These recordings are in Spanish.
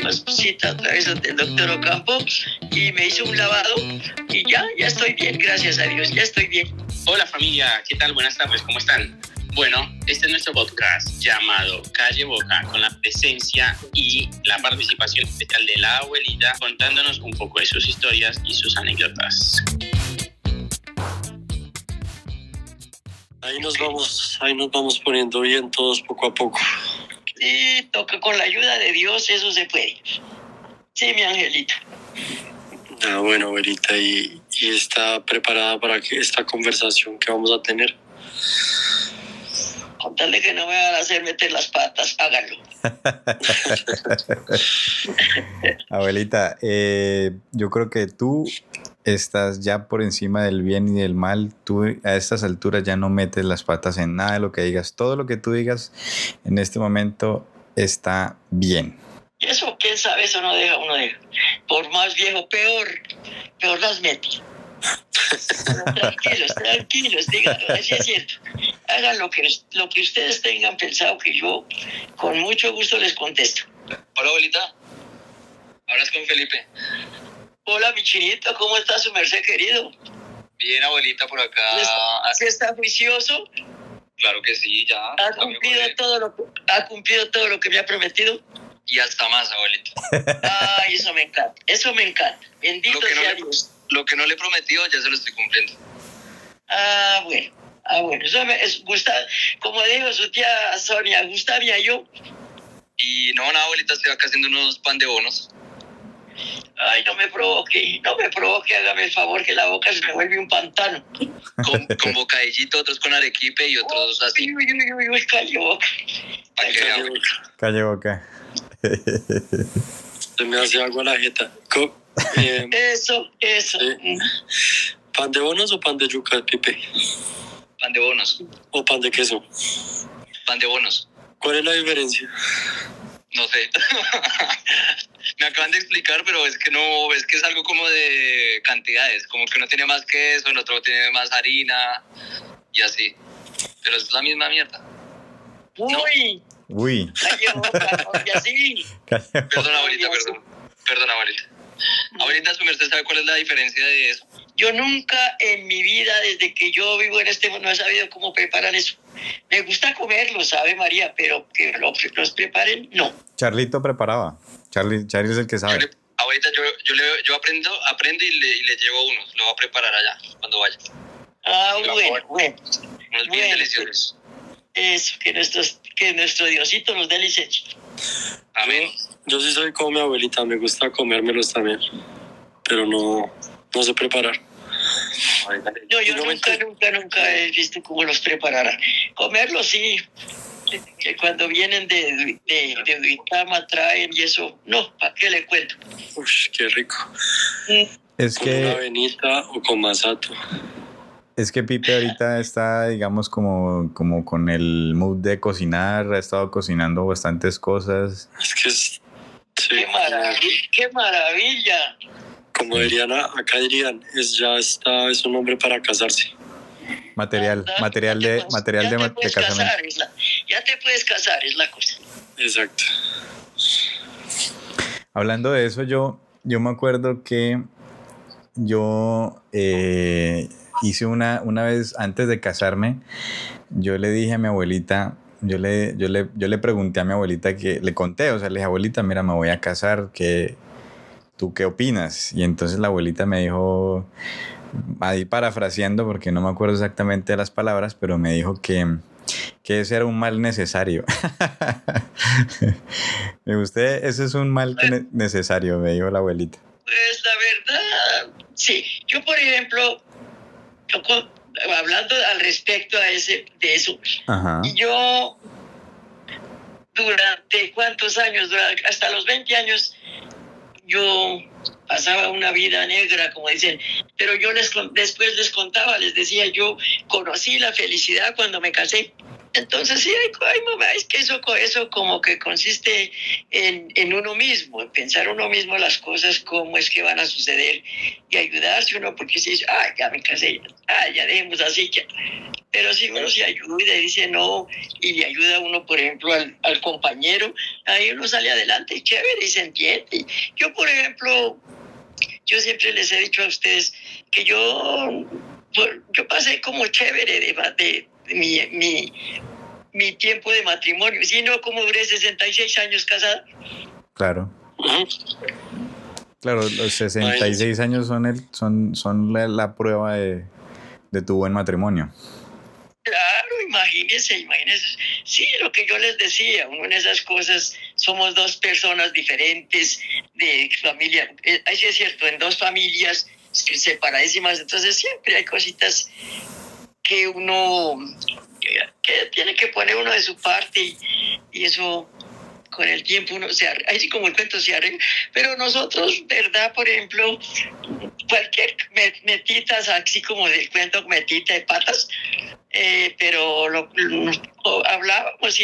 tuvimos cita otra vez ante el doctor Ocampo y me hizo un lavado y ya estoy bien, gracias a Dios, ya estoy bien. Hola familia, ¿qué tal? Buenas tardes, ¿cómo están? Bueno, este es nuestro podcast llamado Calle Boca, con la presencia y la participación especial de la abuelita contándonos un poco de sus historias y sus anécdotas. Ahí nos vamos poniendo bien todos poco a poco. Sí, toca con la ayuda de Dios, eso se puede. Sí, mi angelito. Ah, bueno, abuelita, ¿y está preparada para esta conversación que vamos a tener? Con tal de que no me van a hacer meter las patas, háganlo. Abuelita, yo creo que tú estás ya por encima del bien y del mal. Tú a estas alturas ya no metes las patas en nada de lo que digas. Todo lo que tú digas en este momento está bien. Y eso, quién sabe, eso no deja uno de... Por más viejo, peor las metí. Tranquilos, díganlo, así es cierto. Hagan lo que ustedes tengan pensado, que yo con mucho gusto les contesto. Hola, abuelita. Hablas con Felipe. Hola, mi chinito, ¿cómo está su merced querido? Bien, abuelita, por acá. ¿Sí está juicioso? Claro que sí, ya. ¿Ha cumplido todo lo que me ha prometido? Y hasta más, abuelita. Ay, eso me encanta. Bendito sea Dios. Lo que no le he prometido ya se lo estoy cumpliendo. Ah, bueno. Eso gusta, como dijo su tía Sonia, gustaría yo. Y no, nada, abuelita, estoy acá haciendo unos pan de bonos. Ay, no me provoque, hágame el favor, que la boca se me vuelve un pantano. Con bocadillito, otros con arequipe y otros así. Uy, calle boca. Calle Boca. Se me hace agua la jeta. Eso. Sí. ¿Pan de bonos o pan de yuca, Pipe? Pan de bonos. ¿O pan de queso? Pan de bonos. ¿Cuál es la diferencia? No sé. Me acaban de explicar, pero es que es algo como de cantidades. Como que uno tiene más queso, el otro tiene más harina y así. Pero es la misma mierda. Uy. Calle boca, y así. Perdón, abuelita. Abuelita, ¿su merced sabe cuál es la diferencia de eso? Yo nunca en mi vida, desde que yo vivo en este mundo, no he sabido cómo preparan eso. Me gusta comerlo, sabe María, pero que los preparen, no. Charlito preparaba. Charlie es el que sabe. Abuelita, yo aprendo y le llevo unos. Lo voy a preparar allá, cuando vaya. Ah, bueno. Unos bien deliciosos. Eso, que nuestro Diosito nos dé licencia. Amén. Yo sí soy como mi abuelita, me gusta comérmelos también, pero no sé preparar. No, yo nunca he visto cómo los prepararán. Comerlos sí, que cuando vienen de Uitama traen y eso, no, ¿para qué le cuento? Uf, qué rico. Es con una avenita o con masato. Es que Pipe ahorita está, digamos, como con el mood de cocinar, ha estado cocinando bastantes cosas. Es que sí. ¡Qué maravilla! Como acá dirían, es un hombre para casarse. Material de casamiento. Ya te puedes casar, es la cosa. Exacto. Hablando de eso, yo me acuerdo que yo hice una vez antes de casarme, yo le dije a mi abuelita, yo le pregunté a mi abuelita, que le conté, o sea, le dije, abuelita, mira, me voy a casar, ¿tú qué opinas? Y entonces la abuelita me dijo, ahí parafraseando porque no me acuerdo exactamente de las palabras, pero me dijo que ese era un mal necesario. Usted, ese es un mal necesario, me dijo la abuelita. Pues la verdad, sí. Yo, por ejemplo, hablando al respecto de eso, Ajá. yo durante ¿cuántos años? Hasta los 20 años, yo pasaba una vida negra, como dicen, pero yo después les contaba, les decía, yo conocí la felicidad cuando me casé. Entonces sí, es que eso como que consiste en uno mismo, en pensar uno mismo las cosas, cómo es que van a suceder y ayudarse uno, porque si dice, ya me casé, ya dejemos así, ya. Pero si uno se ayuda y dice no, y le ayuda a uno, por ejemplo, al compañero, ahí uno sale adelante y chévere y se entiende. Yo, por ejemplo, yo siempre les he dicho a ustedes que yo pasé como chévere de mi tiempo de matrimonio, sino como duré 66 años casada. Claro. Ujú. Claro, los 66 años son la prueba de tu buen matrimonio. Claro, imagínense. Sí, lo que yo les decía, uno en esas cosas somos dos personas diferentes de familia. Así es cierto, en dos familias separadísimas, entonces siempre hay cositas que uno que tiene que poner uno de su parte y eso con el tiempo uno se arregla, así como el cuento se arregla, pero nosotros, ¿verdad? Por ejemplo, cualquier metitas, así como del cuento metita de patas, pero hablábamos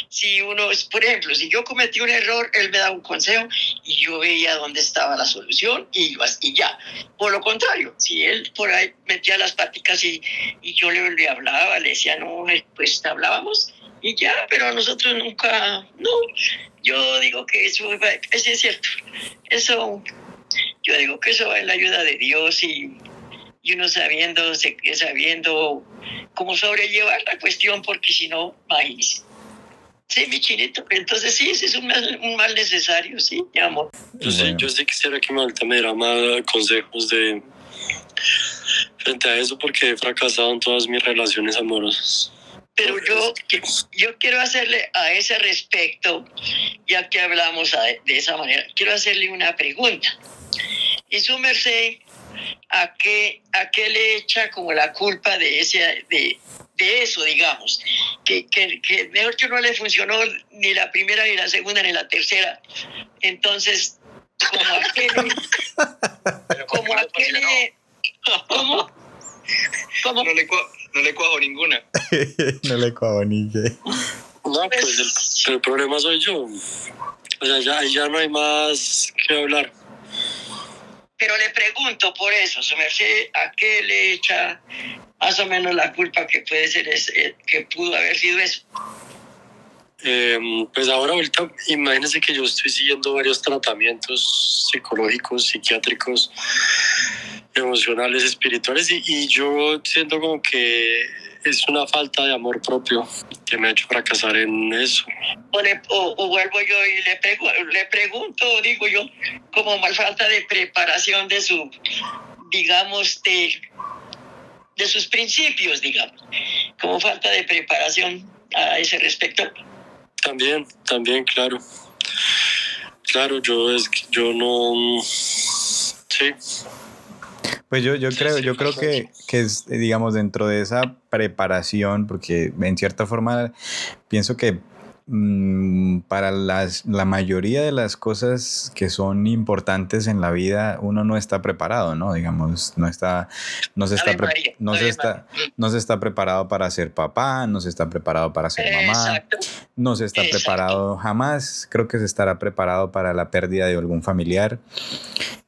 si uno, por ejemplo, si yo cometí un error, él me daba un consejo y yo veía dónde estaba la solución y ya. Por lo contrario, si él por ahí metía las paticas y yo le hablaba, le decía, no, pues hablábamos y ya, pero nosotros nunca, no. Yo digo que eso es cierto. Yo digo que eso va en la ayuda de Dios y uno sabiendo cómo sobrellevar la cuestión, porque si no, imagínese. Sí, mi chinito. Entonces sí, ese es un mal necesario, sí, mi amor. Yo sí quisiera que Malta me diera más consejos frente a eso, porque he fracasado en todas mis relaciones amorosas. Pero yo quiero hacerle a ese respecto, ya que hablamos de esa manera, quiero hacerle una pregunta. ¿Y su merced a qué le echa como la culpa de eso, digamos? Que mejor que no le funcionó ni la primera, ni la segunda, ni la tercera. Entonces, ¿Cómo? No le cuajo ninguna. No le cuajo ni qué. No, pues el problema soy yo. O sea, ya no hay más que hablar. Pero le pregunto por eso, su merced, ¿a qué le echa más o menos la culpa que puede ser que pudo haber sido eso? Pues ahorita, imagínense que yo estoy siguiendo varios tratamientos psicológicos, psiquiátricos, emocionales, espirituales, y yo siento como que es una falta de amor propio que me ha hecho fracasar en eso. O vuelvo yo y le pregunto, digo yo, como más falta de preparación de su, digamos, de sus principios, digamos, como falta de preparación a ese respecto. También, claro. Claro, yo no... Sí. Pues yo creo que es, digamos, dentro de esa preparación, porque en cierta forma pienso que para la mayoría de las cosas que son importantes en la vida uno no está preparado, ¿no? Digamos, no se está preparado para ser papá, no se está preparado para ser mamá. Exacto. No se está preparado jamás, creo que se estará preparado para la pérdida de algún familiar.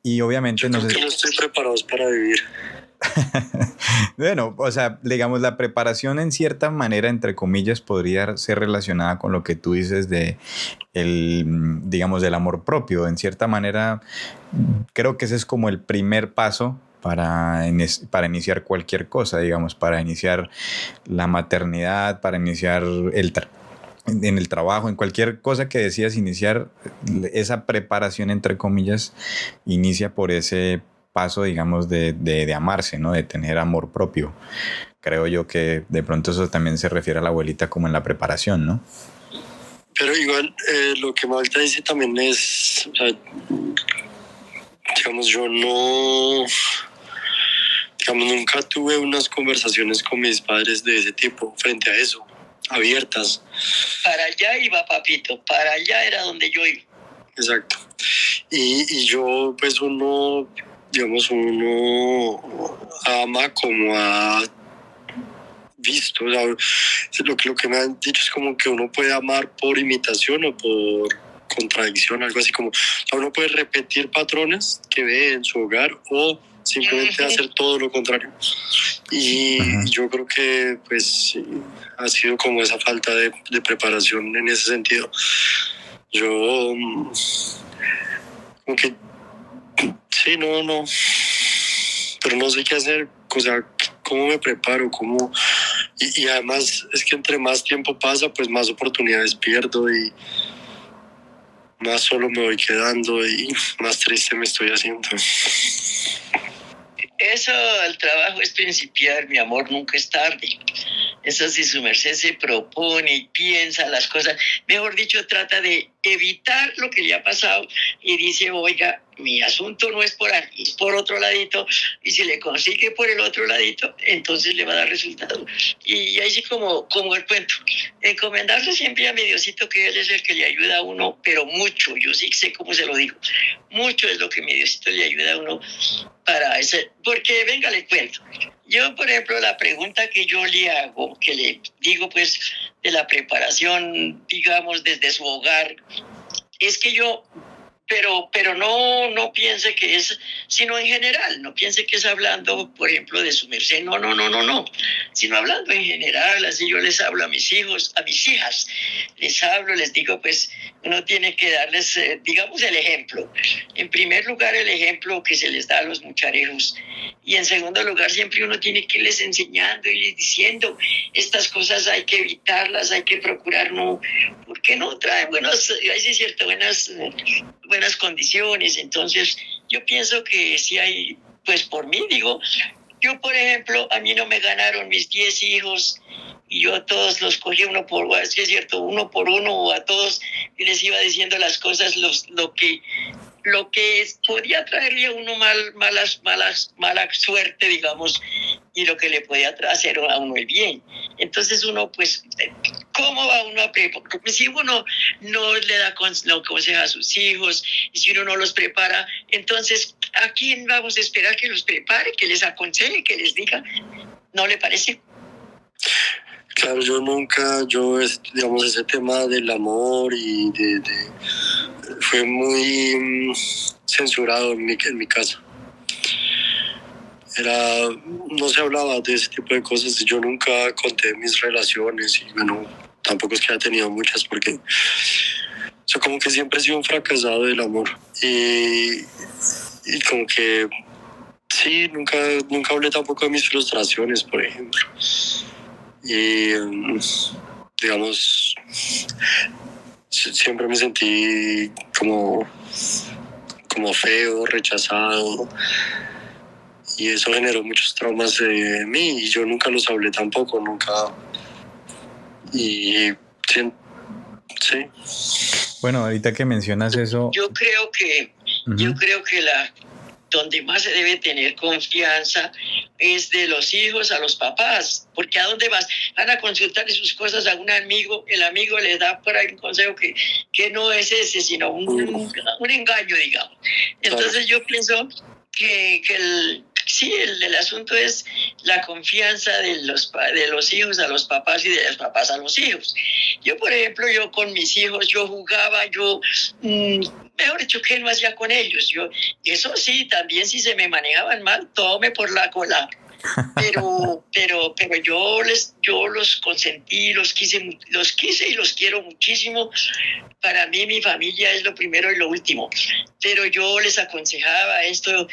Y obviamente no estoy preparado para vivir. Bueno, o sea, digamos, la preparación en cierta manera, entre comillas, podría ser relacionada con lo que tú dices digamos, del amor propio. En cierta manera, creo que ese es como el primer paso para iniciar cualquier cosa, digamos, para iniciar la maternidad, para iniciar en el trabajo, en cualquier cosa que decidas iniciar, esa preparación, entre comillas, inicia por ese paso, digamos, de amarse, ¿no? De tener amor propio. Creo yo que de pronto eso también se refiere a la abuelita como en la preparación, ¿no? Pero igual, lo que Malta dice también es, o sea, digamos, yo nunca tuve unas conversaciones con mis padres de ese tipo, frente a eso, abiertas. Para allá iba, papito, para allá era donde yo iba. Exacto. Y yo, pues uno ama como visto. O sea, lo que me han dicho es como que uno puede amar por imitación o por contradicción, algo así como, o sea, uno puede repetir patrones que ve en su hogar o simplemente hacer todo lo contrario. Y yo creo que pues sí, ha sido como esa falta de preparación en ese sentido. Yo como que sí, no, pero no sé qué hacer, o sea, cómo me preparo, cómo, y además es que entre más tiempo pasa, pues más oportunidades pierdo y más solo me voy quedando y más triste me estoy haciendo. Eso, el trabajo es principiar, mi amor, nunca es tarde. Eso si su merced se propone y piensa las cosas, mejor dicho, trata de evitar lo que le ha pasado y dice, oiga, mi asunto no es por aquí, es por otro ladito, y si le consigue por el otro ladito, entonces le va a dar resultado. Y ahí sí como el cuento, encomendarse siempre a mi Diosito, que Él es el que le ayuda a uno, pero mucho, yo sí sé cómo se lo digo, mucho es lo que mi Diosito le ayuda a uno para ese, porque venga, le cuento. Yo, por ejemplo, la pregunta que yo le hago, que le digo pues de la preparación, digamos, desde su hogar, es que yo, pero no piense que es, sino en general, no piense que es hablando, por ejemplo, de su merced, no, sino hablando en general, así yo les hablo a mis hijos, a mis hijas, les hablo, les digo, pues uno tiene que darles, digamos, el ejemplo. En primer lugar, el ejemplo que se les da a los mucharejos, y en segundo lugar, siempre uno tiene que irles enseñando, irles diciendo, estas cosas hay que evitarlas, hay que procurar no, porque no traen buenas, hay sí cierto, buenas condiciones. Entonces yo pienso que si hay, pues por mí digo, yo por ejemplo, a mí no me ganaron mis 10 hijos y yo a todos los cogí uno por uno, es cierto, uno por uno, o a todos y les iba diciendo las cosas, lo que podía traerle a uno mala suerte, digamos, y lo que le podía hacer a uno el bien. Entonces uno, pues, ¿cómo va uno a preparar? Si uno no le da consejo a sus hijos, y si uno no los prepara, entonces, ¿a quién vamos a esperar que los prepare, que les aconseje, que les diga? ¿No le parece? Claro, digamos, ese tema del amor y fue muy censurado en mi casa. No se hablaba de ese tipo de cosas. Yo nunca conté mis relaciones y bueno, tampoco es que haya tenido muchas porque, o sea, como que siempre he sido un fracasado del amor y como que sí, nunca hablé tampoco de mis frustraciones, por ejemplo. Y digamos, siempre me sentí como feo, rechazado, y eso generó muchos traumas de mí y yo nunca los hablé tampoco, nunca. Y sí. Bueno, ahorita que mencionas eso, yo creo que donde más se debe tener confianza es de los hijos a los papás, porque ¿a dónde vas? Van a consultar sus cosas a un amigo, el amigo les da por ahí un consejo que no es ese, sino un engaño, digamos. Entonces yo pienso que el asunto es la confianza de los hijos a los papás y de los papás a los hijos. Yo, por ejemplo, con mis hijos, yo jugaba, mejor dicho, ¿qué no hacía con ellos? Eso sí, también si se me manejaban mal, tome por la cola. Pero yo los consentí, los quise y los quiero muchísimo. Para mí mi familia es lo primero y lo último. Pero yo les aconsejaba esto,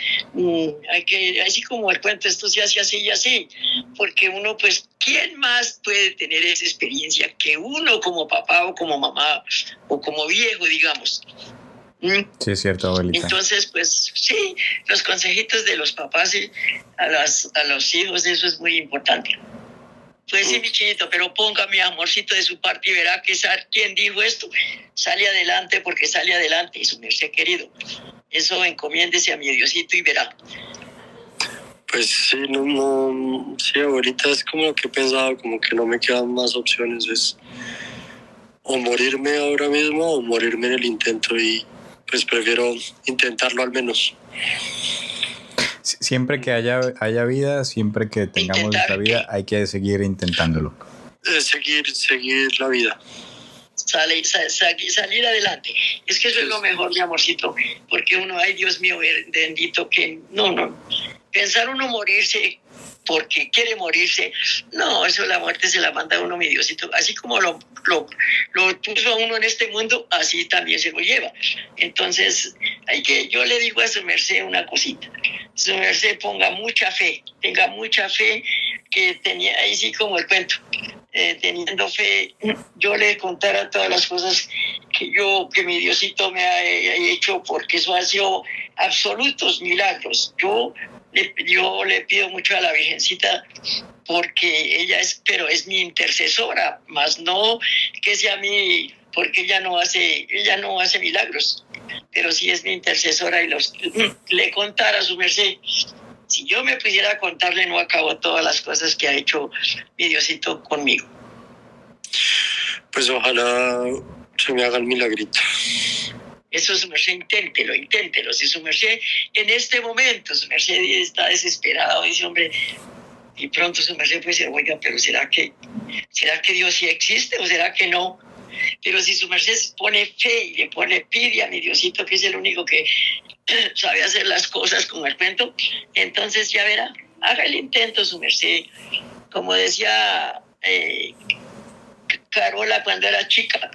así como el cuento, esto se hace así y así. Porque uno, pues, ¿quién más puede tener esa experiencia que uno como papá o como mamá o como viejo, digamos? Sí, es cierto, abuelita. Entonces, pues sí, los consejitos de los papás y a los hijos, eso es muy importante. Pues sí, mi chinito, pero ponga mi amorcito de su parte y verá que quien dijo esto sale adelante, porque sale adelante, y su merced querido. Eso encomiéndese a mi Diosito y verá. Pues sí, sí, ahorita es como lo que he pensado, como que no me quedan más opciones, es o morirme ahora mismo o morirme en el intento, y pues prefiero intentarlo al menos. siempre que haya vida, siempre que tengamos esta vida, hay que seguir intentándolo. Seguir la vida. Salir adelante. Es que eso es lo mejor, mi amorcito, porque uno, ay Dios mío, bendito, que no. Pensar uno morirse porque quiere morirse, no, eso la muerte se la manda a uno, mi Diosito. Así como lo puso a uno en este mundo, así también se lo lleva. Entonces, yo le digo a su merced una cosita. Su merced tenga mucha fe, que tenía, ahí sí como el cuento, teniendo fe, yo le contara todas las cosas que mi Diosito me ha hecho, porque eso ha sido absolutos milagros. Yo le pido mucho a la Virgencita, porque ella es mi intercesora, más no que sea mi, porque ella no hace milagros, pero sí es mi intercesora, y le contara a su merced. Si yo me pudiera contarle, no acabo todas las cosas que ha hecho mi Diosito conmigo. Pues ojalá se me haga el milagrito. Eso, su merced, inténtelo. Si su merced en este momento, su merced está desesperado, dice, hombre, y pronto su merced puede decir, oiga, pero ¿será que Dios sí existe o será que no? Pero si su merced pone fe y le pide a mi Diosito, que es el único que sabe hacer las cosas con el cuento, entonces ya verá, haga el intento, su merced. Como decía Carola cuando era chica,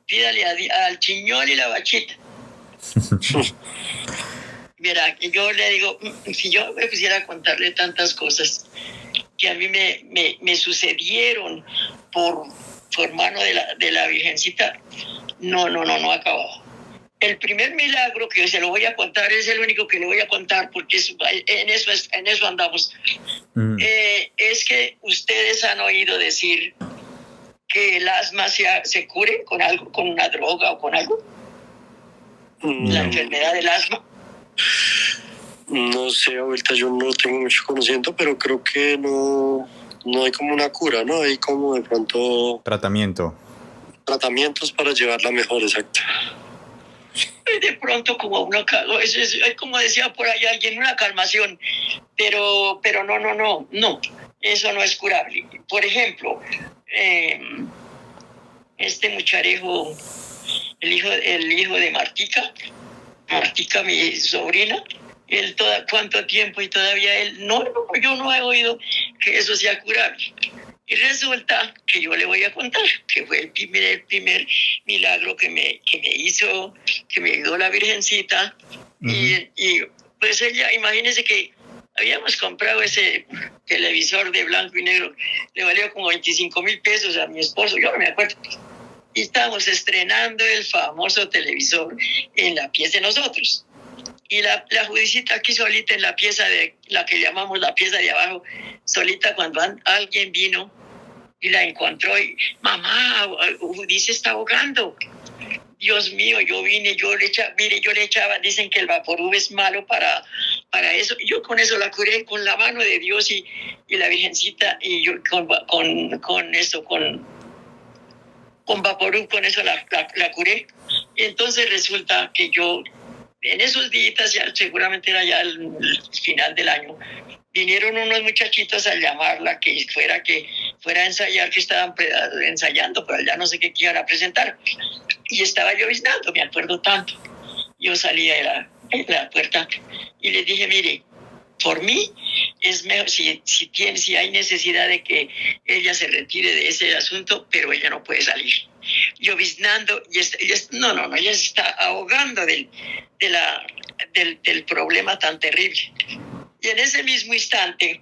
pídale al chiñón y la bachita. Mira, yo le digo, si yo me pusiera a contarle tantas cosas que a mí me sucedieron por mano de la Virgencita, no acababa. El primer milagro que se lo voy a contar es el único que le voy a contar, porque en eso andamos. Es que ustedes han oído decir que el asma se cure con algo, con una droga o con algo. La enfermedad del asma. No sé, ahorita yo no tengo mucho conocimiento, pero creo que no hay como una cura, ¿no? Hay como de pronto... Tratamientos para llevarla mejor, exacto. De pronto como uno, como decía por ahí alguien, una calmación, pero no, eso no es curable. Por ejemplo, este mucharejo, el hijo de Martica, mi sobrina, él cuánto tiempo y todavía él, yo no he oído que eso sea curable. Y resulta que yo le voy a contar que fue el primer milagro que me hizo, que me ayudó la Virgencita. Uh-huh. Y pues ella, imagínese que habíamos comprado ese televisor de blanco y negro, le valió como 25,000 pesos a mi esposo, yo no me acuerdo. Y estábamos estrenando el famoso televisor en la pieza de nosotros. Y la judicita aquí solita en la pieza de la que llamamos la pieza de abajo, solita, cuando alguien vino y la encontró y, mamá, Judicia está ahogando. Dios mío, yo vine, yo le echaba, dicen que el Vaporub es malo para eso. Y yo con eso la curé, con la mano de Dios y la Virgencita, y yo con Vaporub, con eso la curé. Y entonces resulta que yo, en esos días, ya seguramente era ya el final del año, vinieron unos muchachitos a llamarla que fuera a ensayar, que estaban ensayando, pero ya no sé qué iban a presentar. Y estaba lloviznando, me acuerdo tanto. Yo salí de la puerta y les dije, mire, por mí es mejor, si hay necesidad de que ella se retire de ese asunto, pero ella no puede salir. Lloviznando, ella se está ahogando del problema tan terrible. Y en ese mismo instante,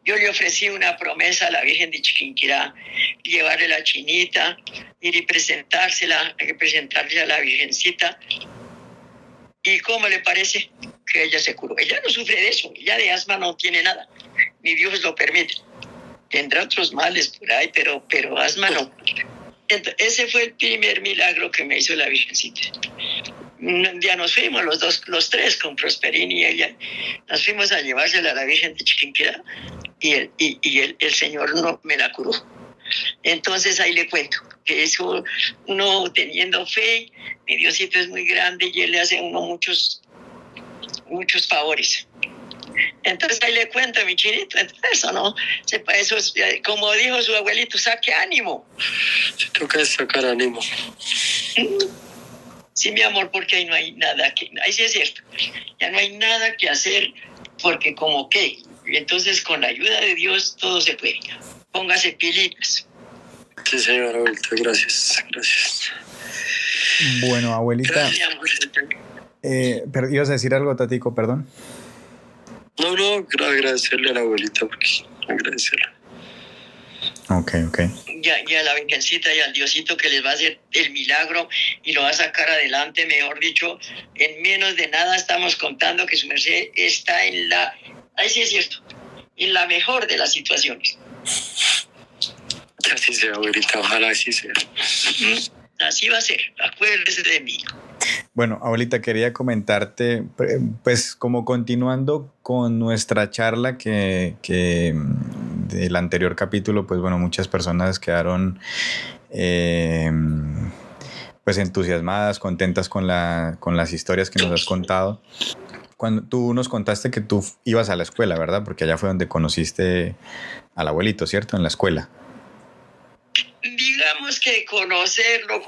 yo le ofrecí una promesa a la Virgen de Chiquinquirá, llevarle la chinita, ir y presentarle a la Virgencita. ¿Y cómo le parece? Que ella se curó. Ella no sufre de eso, ella de asma no tiene nada, ni Dios lo permite. Tendrá otros males por ahí, pero asma no. Entonces, ese fue el primer milagro que me hizo la Virgencita. Ya nos fuimos los tres con Prosperini y ella, nos fuimos a llevársela a la Virgen de Chiquinquirá y el Señor no me la curó. Entonces ahí le cuento que eso, uno teniendo fe, mi Diosito es muy grande y él le hace a uno muchos favores. Entonces ahí le cuento a mi chinito, entonces eso no, sepa, eso es, como dijo su abuelito, saque ánimo. Se toca sacar ánimo. Sí, mi amor, porque ahí no hay nada que, ahí sí es cierto, ya no hay nada que hacer, porque como que, entonces con la ayuda de Dios todo se puede. Póngase pilitas. Sí, señora abuelita, gracias. Bueno, abuelita, Gracias, mi amor. pero ibas a decir algo, Tatico, perdón. No, agradecerle a la abuelita, porque agradecerle. Ok. Y a la Virgencita y al Diosito que les va a hacer el milagro y lo va a sacar adelante, mejor dicho, en menos de nada estamos contando que su merced está en la, ahí sí es cierto, en la mejor de las situaciones. Que así sea, abuelita, ojalá así sea. Así va a ser, acuérdese de mí. Bueno, abuelita, quería comentarte, pues como continuando con nuestra charla que del anterior capítulo, pues bueno, muchas personas quedaron pues entusiasmadas, contentas con las historias que nos has contado. Cuando tú nos contaste que tú ibas a la escuela, ¿verdad? Porque allá fue donde conociste al abuelito, ¿cierto? En la escuela. Digamos que conocerlo,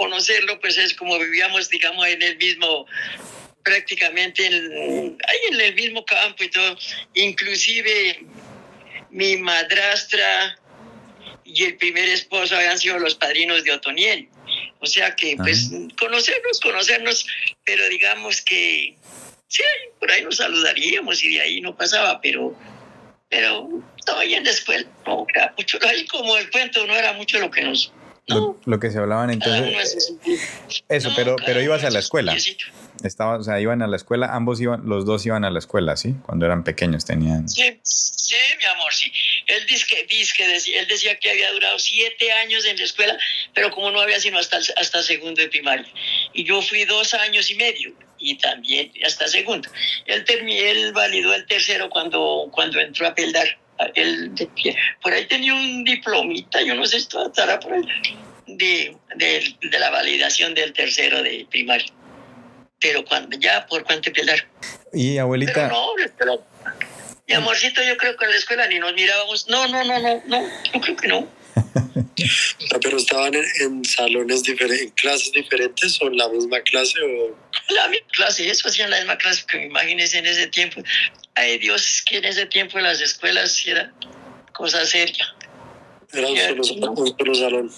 pues es como vivíamos, digamos, en el mismo, prácticamente ahí en el mismo campo y todo. Inclusive mi madrastra y el primer esposo habían sido los padrinos de Otoniel. O sea que, pues, conocernos, pero digamos que sí, por ahí nos saludaríamos y de ahí no pasaba, pero estaba ahí en la escuela, no era mucho, ahí como el cuento no era mucho lo que nos... No, lo que se hablaban entonces... Eso, no, pero ibas a la escuela. Estaba, o sea, iban a la escuela, los dos iban a la escuela, ¿sí? Cuando eran pequeños tenían... Sí, mi amor, sí. Él él decía que había durado 7 años en la escuela, pero como no había sino hasta segundo de primaria. Y yo fui 2 años y medio, y también hasta segundo. Él validó el tercero cuando entró a Peldar. Por ahí tenía un diplomita, yo no sé si estará por ahí, de la validación del tercero de primaria. Pero por cuánto Peldar. Y abuelita... Pero mi amorcito, yo creo que en la escuela ni nos mirábamos. No, yo creo que no. ¿Pero estaban en salones diferentes, en clases diferentes o en la misma clase? La misma clase, eso hacían la misma clase, que me imagínense en ese tiempo. Ay Dios, que en ese tiempo las escuelas era cosa seria. Era un solo salón.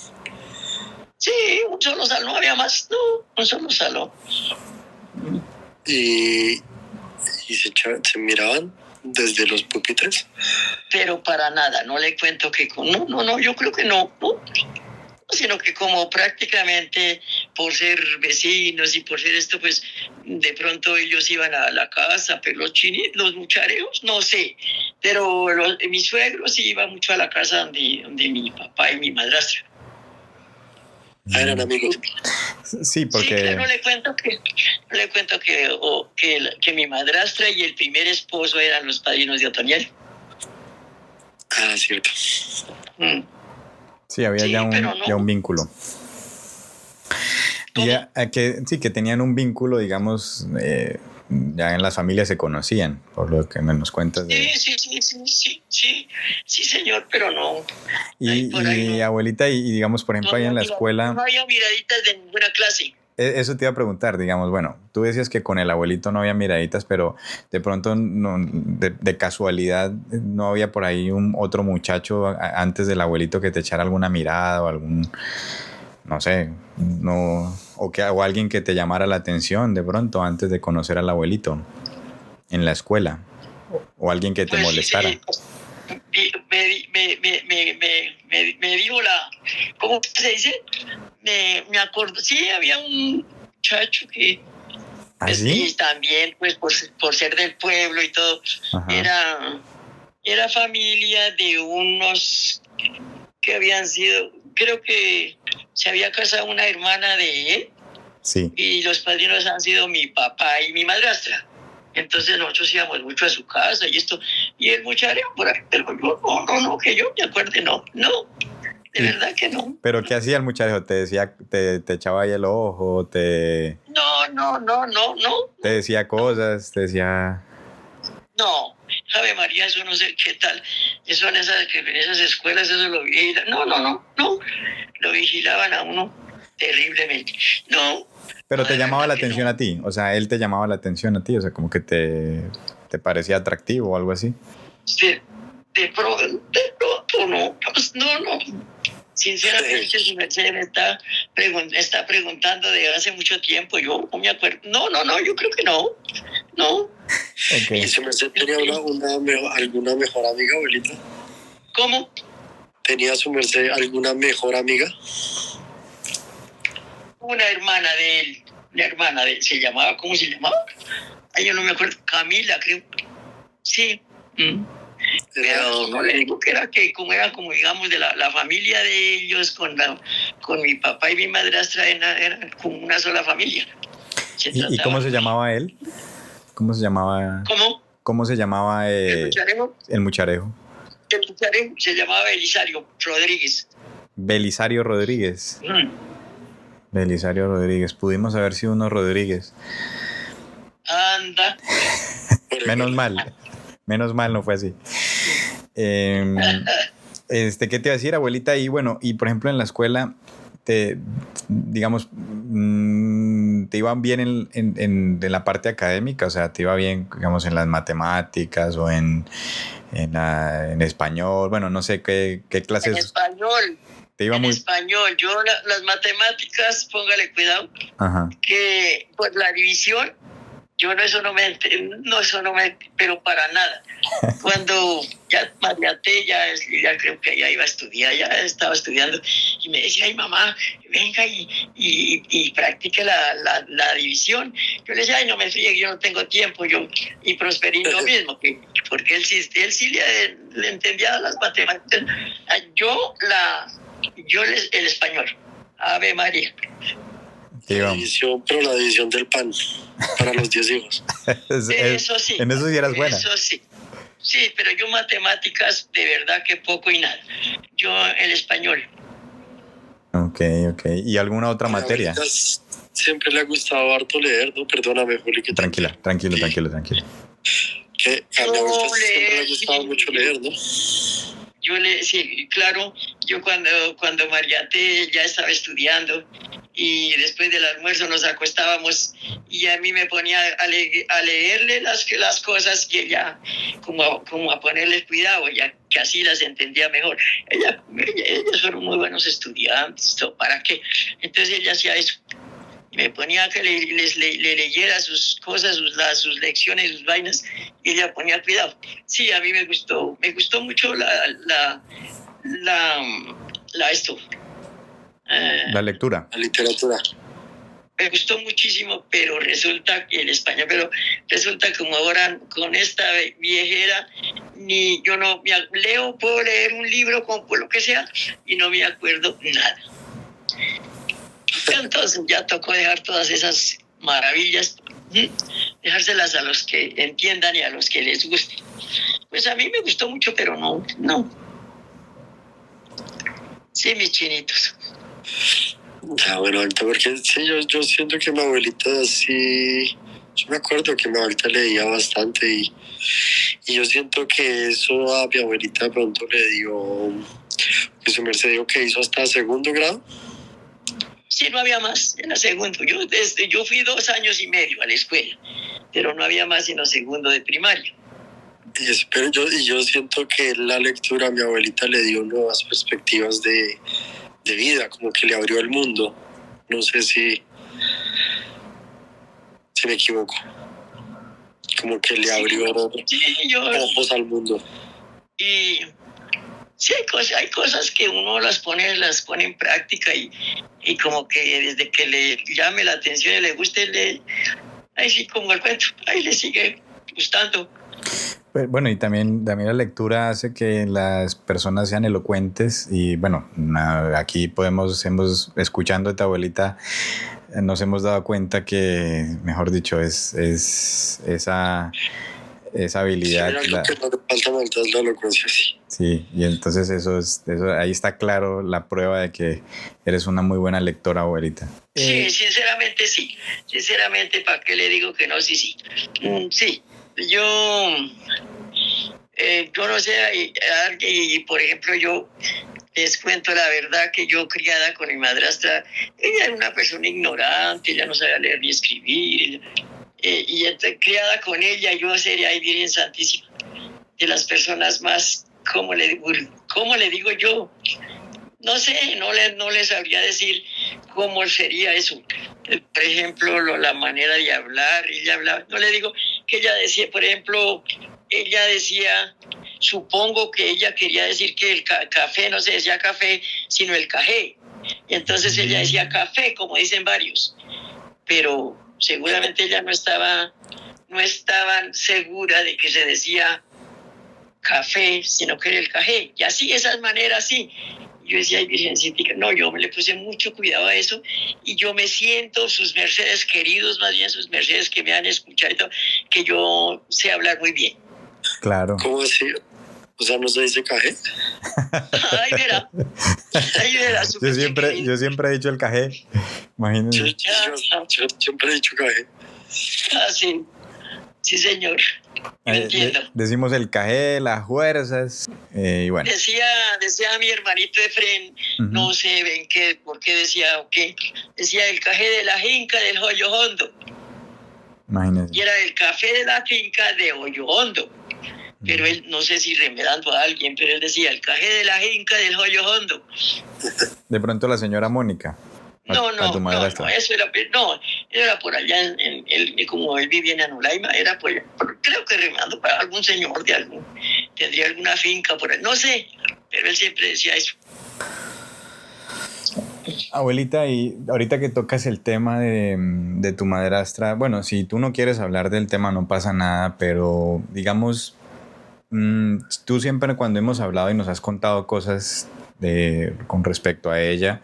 Sí, un solo salón, no había más, no, un solo salón. ¿Y se miraban desde los pupitres? Pero para nada, no le cuento que... No, yo creo que no, sino que como prácticamente por ser vecinos y por ser esto, pues de pronto ellos iban a la casa, pero los muchareos, no sé, pero mis suegros iban mucho a la casa donde mi papá y mi madrastra. Eran amigos. Sí, porque... Sí, claro, le cuento que mi madrastra y el primer esposo eran los padrinos de Otoniel. Ah, cierto. Sí, había ya un vínculo. Que tenían un vínculo, digamos, ya en las familias se conocían, por lo que nos cuentas. Sí, señor, pero no. Y abuelita, y digamos, por ejemplo, ahí en la escuela... No había miraditas de ninguna clase. Eso te iba a preguntar, digamos, bueno, tú decías que con el abuelito no había miraditas, pero de pronto, de casualidad, ¿no había por ahí otro muchacho antes del abuelito que te echara alguna mirada o algún, no sé, o alguien que te llamara la atención de pronto antes de conocer al abuelito en la escuela? O alguien que te molestara. Sí, me dijo ¿cómo se dice? Me acuerdo, sí, había un muchacho que... ¿Ah, sí? Y también, pues, por ser del pueblo y todo, era familia de unos que habían sido... Creo que se había casado una hermana de él. Sí. Y los padrinos han sido mi papá y mi madrastra. Entonces nosotros íbamos mucho a su casa y esto, y el muchacho por ahí, pero yo no, que yo me acuerde, no, de verdad que no. ¿Pero qué hacía el muchacho? ¿Te decía, te echaba ahí el ojo, No. te decía cosas, te decía... No, Ave María, eso no sé qué tal. Eso en esas escuelas, eso lo vigilan. No. Lo vigilaban a uno terriblemente. No. Pero no, te de llamaba verdad la que atención no. a ti, o sea, él te llamaba la atención a ti, o sea, como que te parecía atractivo o algo así. De pronto, no. Pues, no. Sinceramente, su merced me está preguntando de hace mucho tiempo. Yo no me acuerdo. No, yo creo que no. No. Okay. ¿Y su merced tenía alguna mejor amiga, abuelita? ¿Cómo? ¿Tenía su merced alguna mejor amiga? Una hermana de él, se llamaba, ¿cómo se llamaba? Ay, yo no me acuerdo, Camila, creo. Sí. Pero no le digo que era como digamos de la familia de ellos con mi papá y mi madrastra era como una sola familia. ¿Y cómo se llamaba él? ¿Cómo se llamaba? ¿Cómo se llamaba el mucharejo? El mucharejo. El mucharejo se llamaba Belisario Rodríguez. Belisario Rodríguez. Belisario Rodríguez. Pudimos haber sido unos Rodríguez. Anda. Menos mal no fue así. ¿Qué te iba a decir, abuelita? Y bueno, y por ejemplo en la escuela, te iban bien en la parte académica, o sea, te iba bien, digamos, en las matemáticas o en español, bueno, no sé qué clases. En español. Español, yo las matemáticas, póngale cuidado, Ajá. Que por la división, eso no me, pero para nada. Cuando ya Mariate, ya creo que ya iba a estudiar, ya estaba estudiando, y me decía, ay mamá, venga y practique la división. Yo le decía, ay, no me friegue, yo no tengo tiempo, y Prosperín lo mismo, porque él sí le entendía las matemáticas. El español, Ave María. La división del pan para los 10 hijos. Eso sí. En eso sí eras buena. Eso sí. Sí, pero yo matemáticas de verdad que poco y nada. Yo el español. Ok. ¿Y alguna otra materia? Siempre le ha gustado harto leer, ¿no? Perdóname, Juli. Tranquilo. Que a mi abuelita siempre le ha gustado mucho leer, ¿no? Sí, claro, yo cuando Mariate ya estaba estudiando y después del almuerzo nos acostábamos y a mí me ponía a leerle las cosas y ella como a ponerle cuidado, ya que así las entendía mejor. Ellas fueron muy buenos estudiantes, ¿para qué? Entonces ella hacía eso. Me ponía a que le leyera sus cosas, sus lecciones, sus vainas, y ella ponía cuidado. Sí, a mí me gustó mucho la lectura. La literatura. Me gustó muchísimo, pero resulta que el español, como ahora con esta viejera, yo no leo, puedo leer un libro por lo que sea, y no me acuerdo nada. Entonces ya tocó dejar todas esas maravillas, dejárselas a los que entiendan y a los que les guste. Pues a mí me gustó mucho, pero no. Sí, mis chinitos. Bueno, porque sí, yo siento que mi abuelita sí, yo me acuerdo que mi abuelita leía bastante y yo siento que eso a mi abuelita de pronto le dio, que su merced dijo que hizo hasta segundo grado. Sí, no había más en la segundo. Yo fui 2 años y medio a la escuela, pero no había más en la segundo de primaria. Y yo siento que la lectura a mi abuelita le dio nuevas perspectivas de vida, como que le abrió el mundo. No sé si me equivoco. Como que le abrió ojos al mundo. Y sí, hay cosas que uno las pone en práctica y como que desde que le llame la atención y le guste, ahí sí, como el cuento, ahí le sigue gustando. Bueno, y también la lectura hace que las personas sean elocuentes y bueno, aquí escuchando a tu abuelita, nos hemos dado cuenta que, mejor dicho, es esa habilidad. Sí, lo que no le falta es la elocuencia, sí. Sí, y entonces eso ahí está claro la prueba de que eres una muy buena lectora, abuelita. Sí, sinceramente sí. Sinceramente, ¿para qué le digo que no? Sí. Sí. yo no sé, y por ejemplo, yo les cuento la verdad que yo criada con mi madrastra, ella era una persona ignorante, ella no sabía leer ni escribir, y entonces, criada con ella, yo sería, ay, Virgen Santísima, de las personas más, ¿cómo le digo yo? No sé, no le sabría decir cómo sería eso. Por ejemplo, la manera de hablar, ella hablaba, no le digo que ella decía, por ejemplo, ella decía, supongo que ella quería decir que el café no se decía café, sino el cajé. Y entonces ella decía café, como dicen varios. Pero seguramente ella no estaba segura de que se decía café, sino que era el cajé. Y así, esas maneras, sí. Yo decía, ay, Virgencita, no, yo le puse mucho cuidado a eso y yo me siento, sus mercedes queridos, más bien sus mercedes que me han escuchado y todo, que yo sé hablar muy bien. Claro. ¿Cómo así? O sea, ¿no se dice cajé? Ay, verá. Yo siempre he dicho el cajé. Imagínense. Yo siempre he dicho cajé. Ah, sí. Sí, señor. Entiendo. Decimos el cajé, las fuerzas, y bueno. Decía mi hermanito Efren, no sé por qué decía o qué. Decía el café de la finca del Hoyo Hondo. Imagínense. Y era el café de la finca de Hoyo Hondo. Pero él, no sé si remedando a alguien, pero él decía el café de la finca del Hoyo Hondo. De pronto la señora Mónica. No, eso era por allá, como él vivía en Anulaima, era creo que remando para algún señor tendría alguna finca por ahí, no sé, pero él siempre decía eso. Abuelita, y ahorita que tocas el tema de tu madrastra, bueno, si tú no quieres hablar del tema no pasa nada, pero digamos, tú siempre cuando hemos hablado y nos has contado cosas con respecto a ella,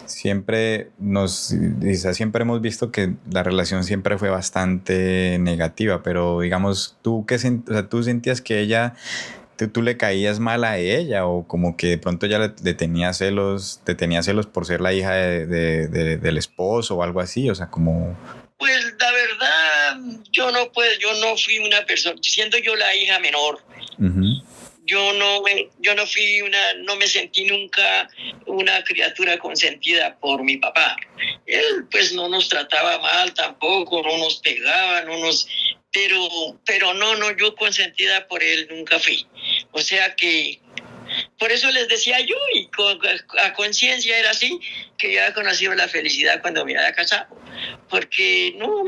siempre hemos visto que la relación siempre fue bastante negativa, pero digamos, tú sentías que ella, tú le caías mal a ella, o como que de pronto ya te tenía celos por ser la hija del esposo o algo así, o sea, como... Pues la verdad, yo no fui una persona, siendo yo la hija menor. Uh-huh. Yo no me sentí nunca una criatura consentida por mi papá. Él pues no nos trataba mal tampoco, no nos pegaba, pero no, yo consentida por él nunca fui. O sea que, por eso les decía yo, y a conciencia era así, que ya había conocido la felicidad cuando me había casado. Porque no,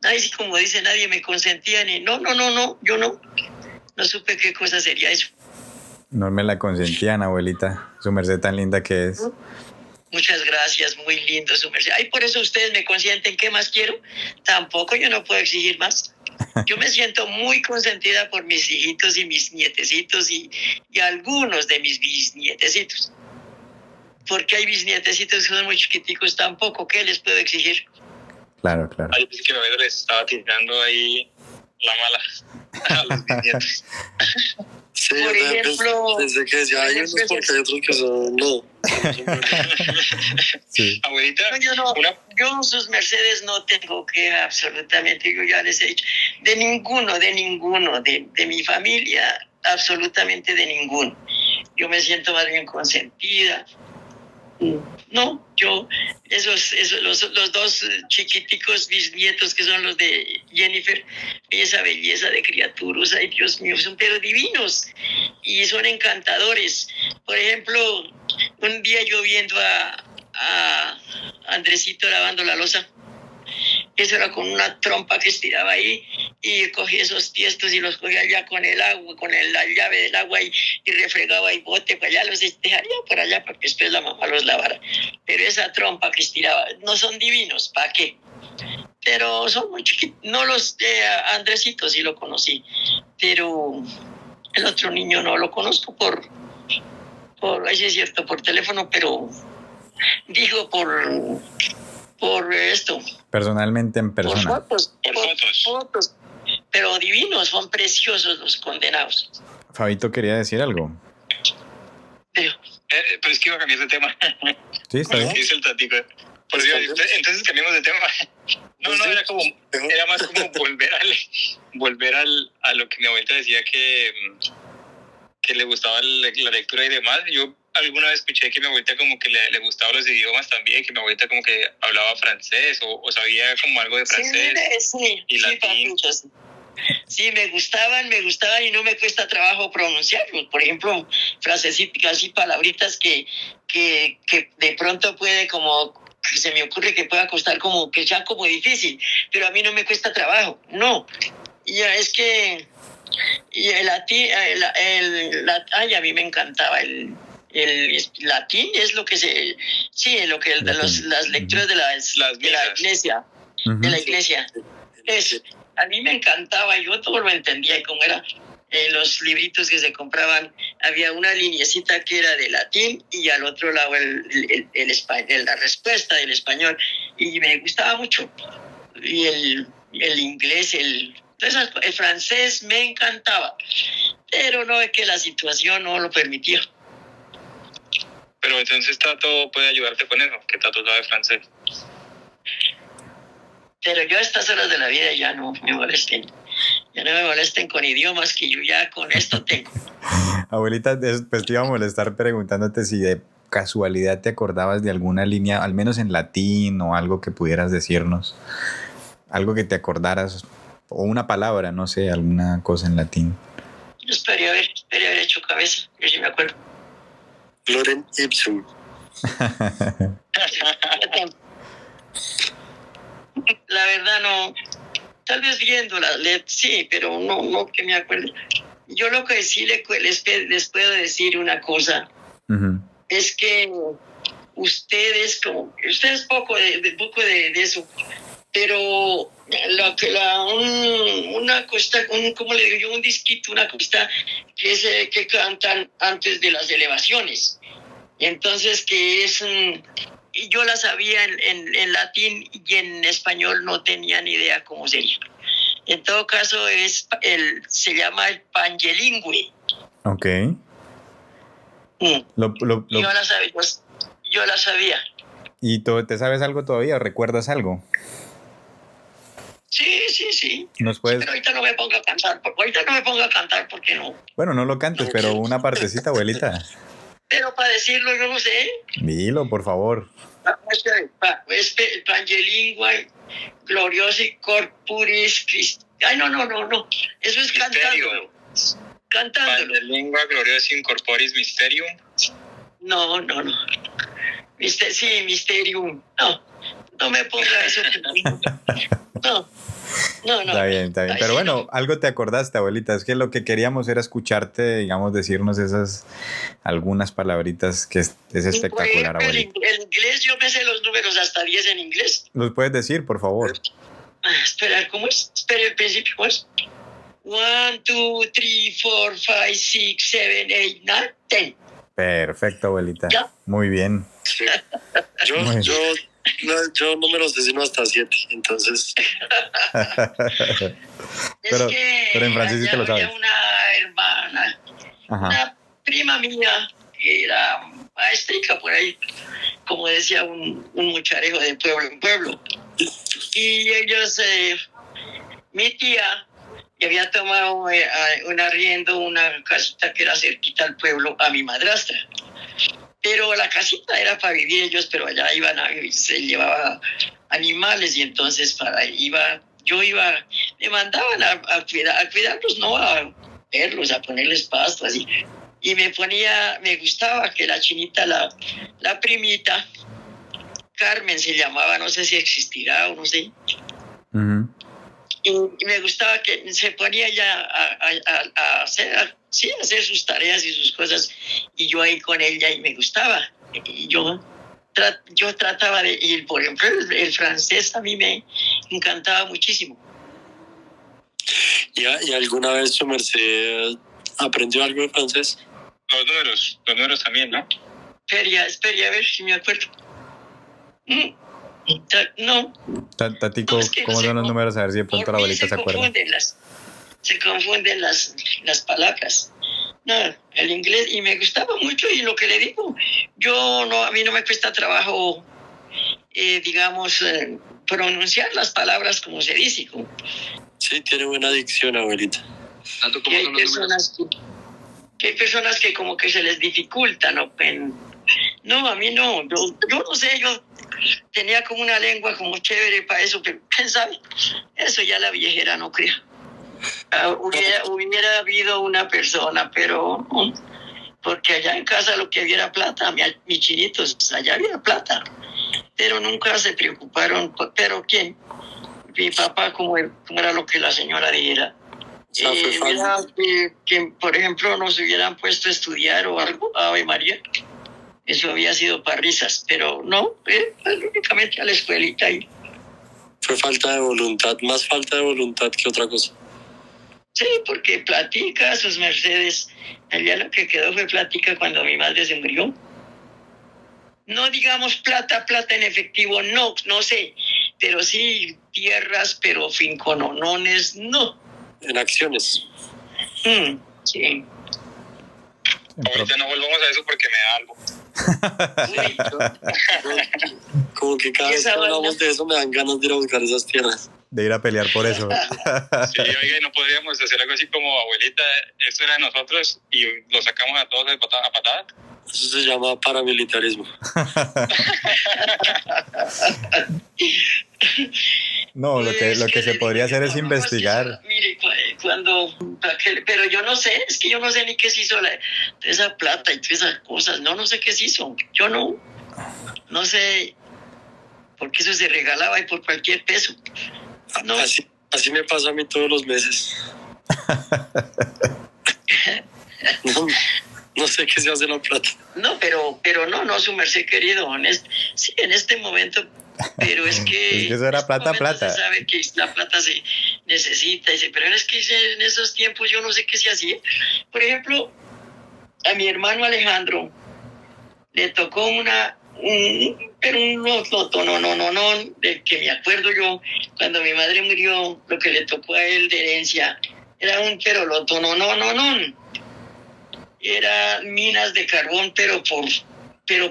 nadie, como dice, nadie me consentía, yo no supe qué cosa sería eso. No me la consentían, abuelita. Su merced tan linda que es. Muchas gracias, muy lindo su merced. Ay, por eso ustedes me consienten. ¿Qué más quiero? Tampoco yo no puedo exigir más. Yo me siento muy consentida por mis hijitos y mis nietecitos y algunos de mis bisnietecitos. Porque hay bisnietecitos que son muy chiquiticos tampoco. ¿Qué les puedo exigir? Claro. Ay, pues que me les estaba tirando ahí la mala a los bisnietos. Sí, por ejemplo, desde que decía hay unos porque hay otros que son no. Sí. Abuelita, yo sus mercedes no tengo que absolutamente, yo ya les he dicho, de ninguno, de mi familia, absolutamente de ninguno. Yo me siento más bien consentida. No, yo, los dos chiquiticos bisnietos que son los de Jennifer, esa belleza de criaturas, ay Dios mío, son pero divinos y son encantadores. Por ejemplo, un día yo viendo a Andresito lavando la loza, eso era con una trompa que estiraba ahí y cogía esos tiestos y los cogía allá con el agua, con la llave del agua y refregaba y bote para allá, los dejaría por allá para que después la mamá los lavara. Pero esa trompa que estiraba, no son divinos, ¿para qué? Pero son muy chiquitos, no los de Andresito sí lo conocí, pero el otro niño no lo conozco por ahí sí es cierto, por teléfono, pero digo por esto. Personalmente en persona. Por fotos. Pero divinos, son preciosos los condenados. Fabito quería decir algo. Pero es que iba a cambiar de tema. Sí, está bien. Dice el tatico. Pues entonces cambiamos de tema. No, era más como volver volver a lo que mi abuelita decía que le gustaba la lectura y demás. Yo alguna vez escuché que mi abuelita como que le gustaban los idiomas también, que mi abuelita como que hablaba francés o sabía como algo de francés y latín. Papucho, sí. Sí, me gustaban y no me cuesta trabajo pronunciarlos. Por ejemplo, frasecitas así, palabritas que de pronto puede como, se me ocurre que pueda costar como, que sea como difícil, pero a mí no me cuesta trabajo, no. Ya es que y el latín, ay, a mí me encantaba el latín, es lo que lo que las lecturas de la iglesia, de la iglesia. A mí me encantaba, yo todo lo entendía, y como era los libritos que se compraban, había una lineecita que era de latín y al otro lado la respuesta del español, y me gustaba mucho. Y el inglés, el francés me encantaba, pero no es que la situación no lo permitía. Pero entonces Tato puede ayudarte con eso, que Tato sabe francés. Pero yo a estas horas de la vida ya no me molesten. Ya no me molesten con idiomas, que yo ya con esto tengo. Abuelita, pues te iba a molestar preguntándote si de casualidad te acordabas de alguna línea, al menos en latín o algo que pudieras decirnos. Algo que te acordaras, o una palabra, no sé, alguna cosa en latín. Yo espero haber hecho cabeza, yo sí me acuerdo. Lorem ipsum. La verdad no, tal vez viendo las letras, sí, pero no que me acuerde. Yo lo que sí les puedo decir una cosa, es que ustedes poco de eso, pero una cosa, ¿cómo le digo yo? Un disquito, una cosa que cantan antes de las elevaciones. Entonces, que es y yo la sabía en latín y en español no tenía ni idea cómo sería. En todo caso, se llama el Pangelingüe. Ok. Yo la sabía. ¿Y te sabes algo todavía? ¿Recuerdas algo? Sí. ¿Nos puedes? Pero ahorita no me ponga a cantar porque no. Bueno, no lo cantes, pero una partecita, abuelita. Pero para decirlo, yo no sé. Dilo, por favor. Pangelingüe, gloriosi corporis Christi. Ay, no. Eso es cantándolo. Pangelingüe gloriosi corporis mysterium. No. Mysterium. No me ponga eso. No. Está bien. Pero bueno, algo te acordaste, abuelita. Es que lo que queríamos era escucharte, digamos, decirnos esas algunas palabritas que es espectacular, abuelita. El inglés, yo me sé los números hasta 10 en inglés. ¿Los puedes decir, por favor? Espera, ¿cómo es? Espera, el principio, ¿cómo es? 1, 2, 3, 4, 5, 6, 7, 8, 9, 10. Perfecto, abuelita. ¿Ya? Muy bien. Sí. Yo no me los sé sino hasta 7, entonces. pero en francés sí te lo sabes. Había una hermana, una prima mía, que era maestrica por ahí, como decía un mucharejo de pueblo en pueblo. Y ellos, mi tía, que había tomado un arriendo, una casita que era cerquita al pueblo, a mi madrastra. Pero la casita era para vivir ellos, pero allá se llevaba animales y entonces me mandaban a cuidarlos, no a verlos, a ponerles pasto así. Y me gustaba que la chinita, la primita, Carmen se llamaba, no sé si existirá o no sé. Uh-huh. Y me gustaba que se ponía ya a hacer sus tareas y sus cosas, y yo ahí con ella, y me gustaba. Y yo trataba de ir, por ejemplo, el francés a mí me encantaba muchísimo. ¿Y alguna vez su merced aprendió algo de francés? Los números también, ¿no? Espera, a ver si me acuerdo. No. Tatico, ¿cómo son los números? A ver si de pronto la abuelita se acuerda. Se confunden las palabras. No, el inglés, y me gustaba mucho, y lo que le digo, a mí no me cuesta trabajo, digamos, pronunciar las palabras como se dice. Sí, tiene buena dicción, abuelita. Tanto Que como hay son los números. personas que como que se les dificulta, ¿no? No, a mí no, yo no sé, yo tenía como una lengua como chévere para eso, pero quién sabe, eso ya la viejera no crea. Hubiera habido una persona, pero no, porque allá en casa lo que había era plata, mis chinitos, allá había plata, pero nunca se preocuparon, pero ¿quién? Mi papá, como era lo que la señora dijera. Mira, que, por ejemplo, nos hubieran puesto a estudiar o algo, Ave María, eso había sido para risas, pero no, únicamente a la escuelita y Fue falta de voluntad, más falta de voluntad que otra cosa. sí, porque platica sus mercedes. Allá lo que quedó fue platica cuando mi madre se murió. No digamos plata en efectivo, no sé, pero sí tierras, pero fincononones, no. En acciones. Sí. Ahorita no volvamos a eso porque me da algo. Sí. Como que cada Y vez que esa hablamos vaina. de eso me dan ganas de ir a buscar esas tierras. De ir a pelear por eso. Sí, oiga, y no podríamos hacer algo así como, abuelita, esto era de nosotros y lo sacamos a todos a patada. Eso se llama paramilitarismo. No, lo que se podría hacer es investigar. Mire, pero yo no sé, es que yo no sé ni qué se hizo esa plata y todas esas cosas, no sé qué se hizo, yo no sé, porque eso se regalaba y por cualquier peso. No. Así me pasa a mí todos los meses. No sé qué se hace la plata. No, pero no, su merced querido, sí, en este momento, pero es que... Es que eso era plata. Se sabe que la plata se necesita, pero es que en esos tiempos yo no sé qué se hacía. Por ejemplo, a mi hermano Alejandro le tocó un loto, no, del que me acuerdo yo, cuando mi madre murió, lo que le tocó a él de herencia, era un loto, no. Era minas de carbón, pero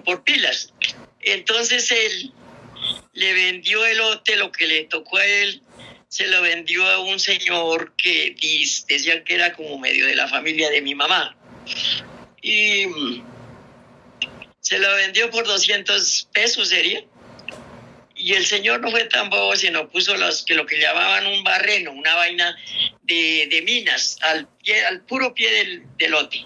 por pilas. Entonces él le vendió el lote, lo que le tocó a él, se lo vendió a un señor que decían que era como medio de la familia de mi mamá. Y se lo vendió por 200 pesos, sería. Y el señor no fue tan bobo, sino puso lo que llamaban un barreno, una vaina de minas, al puro pie del lote.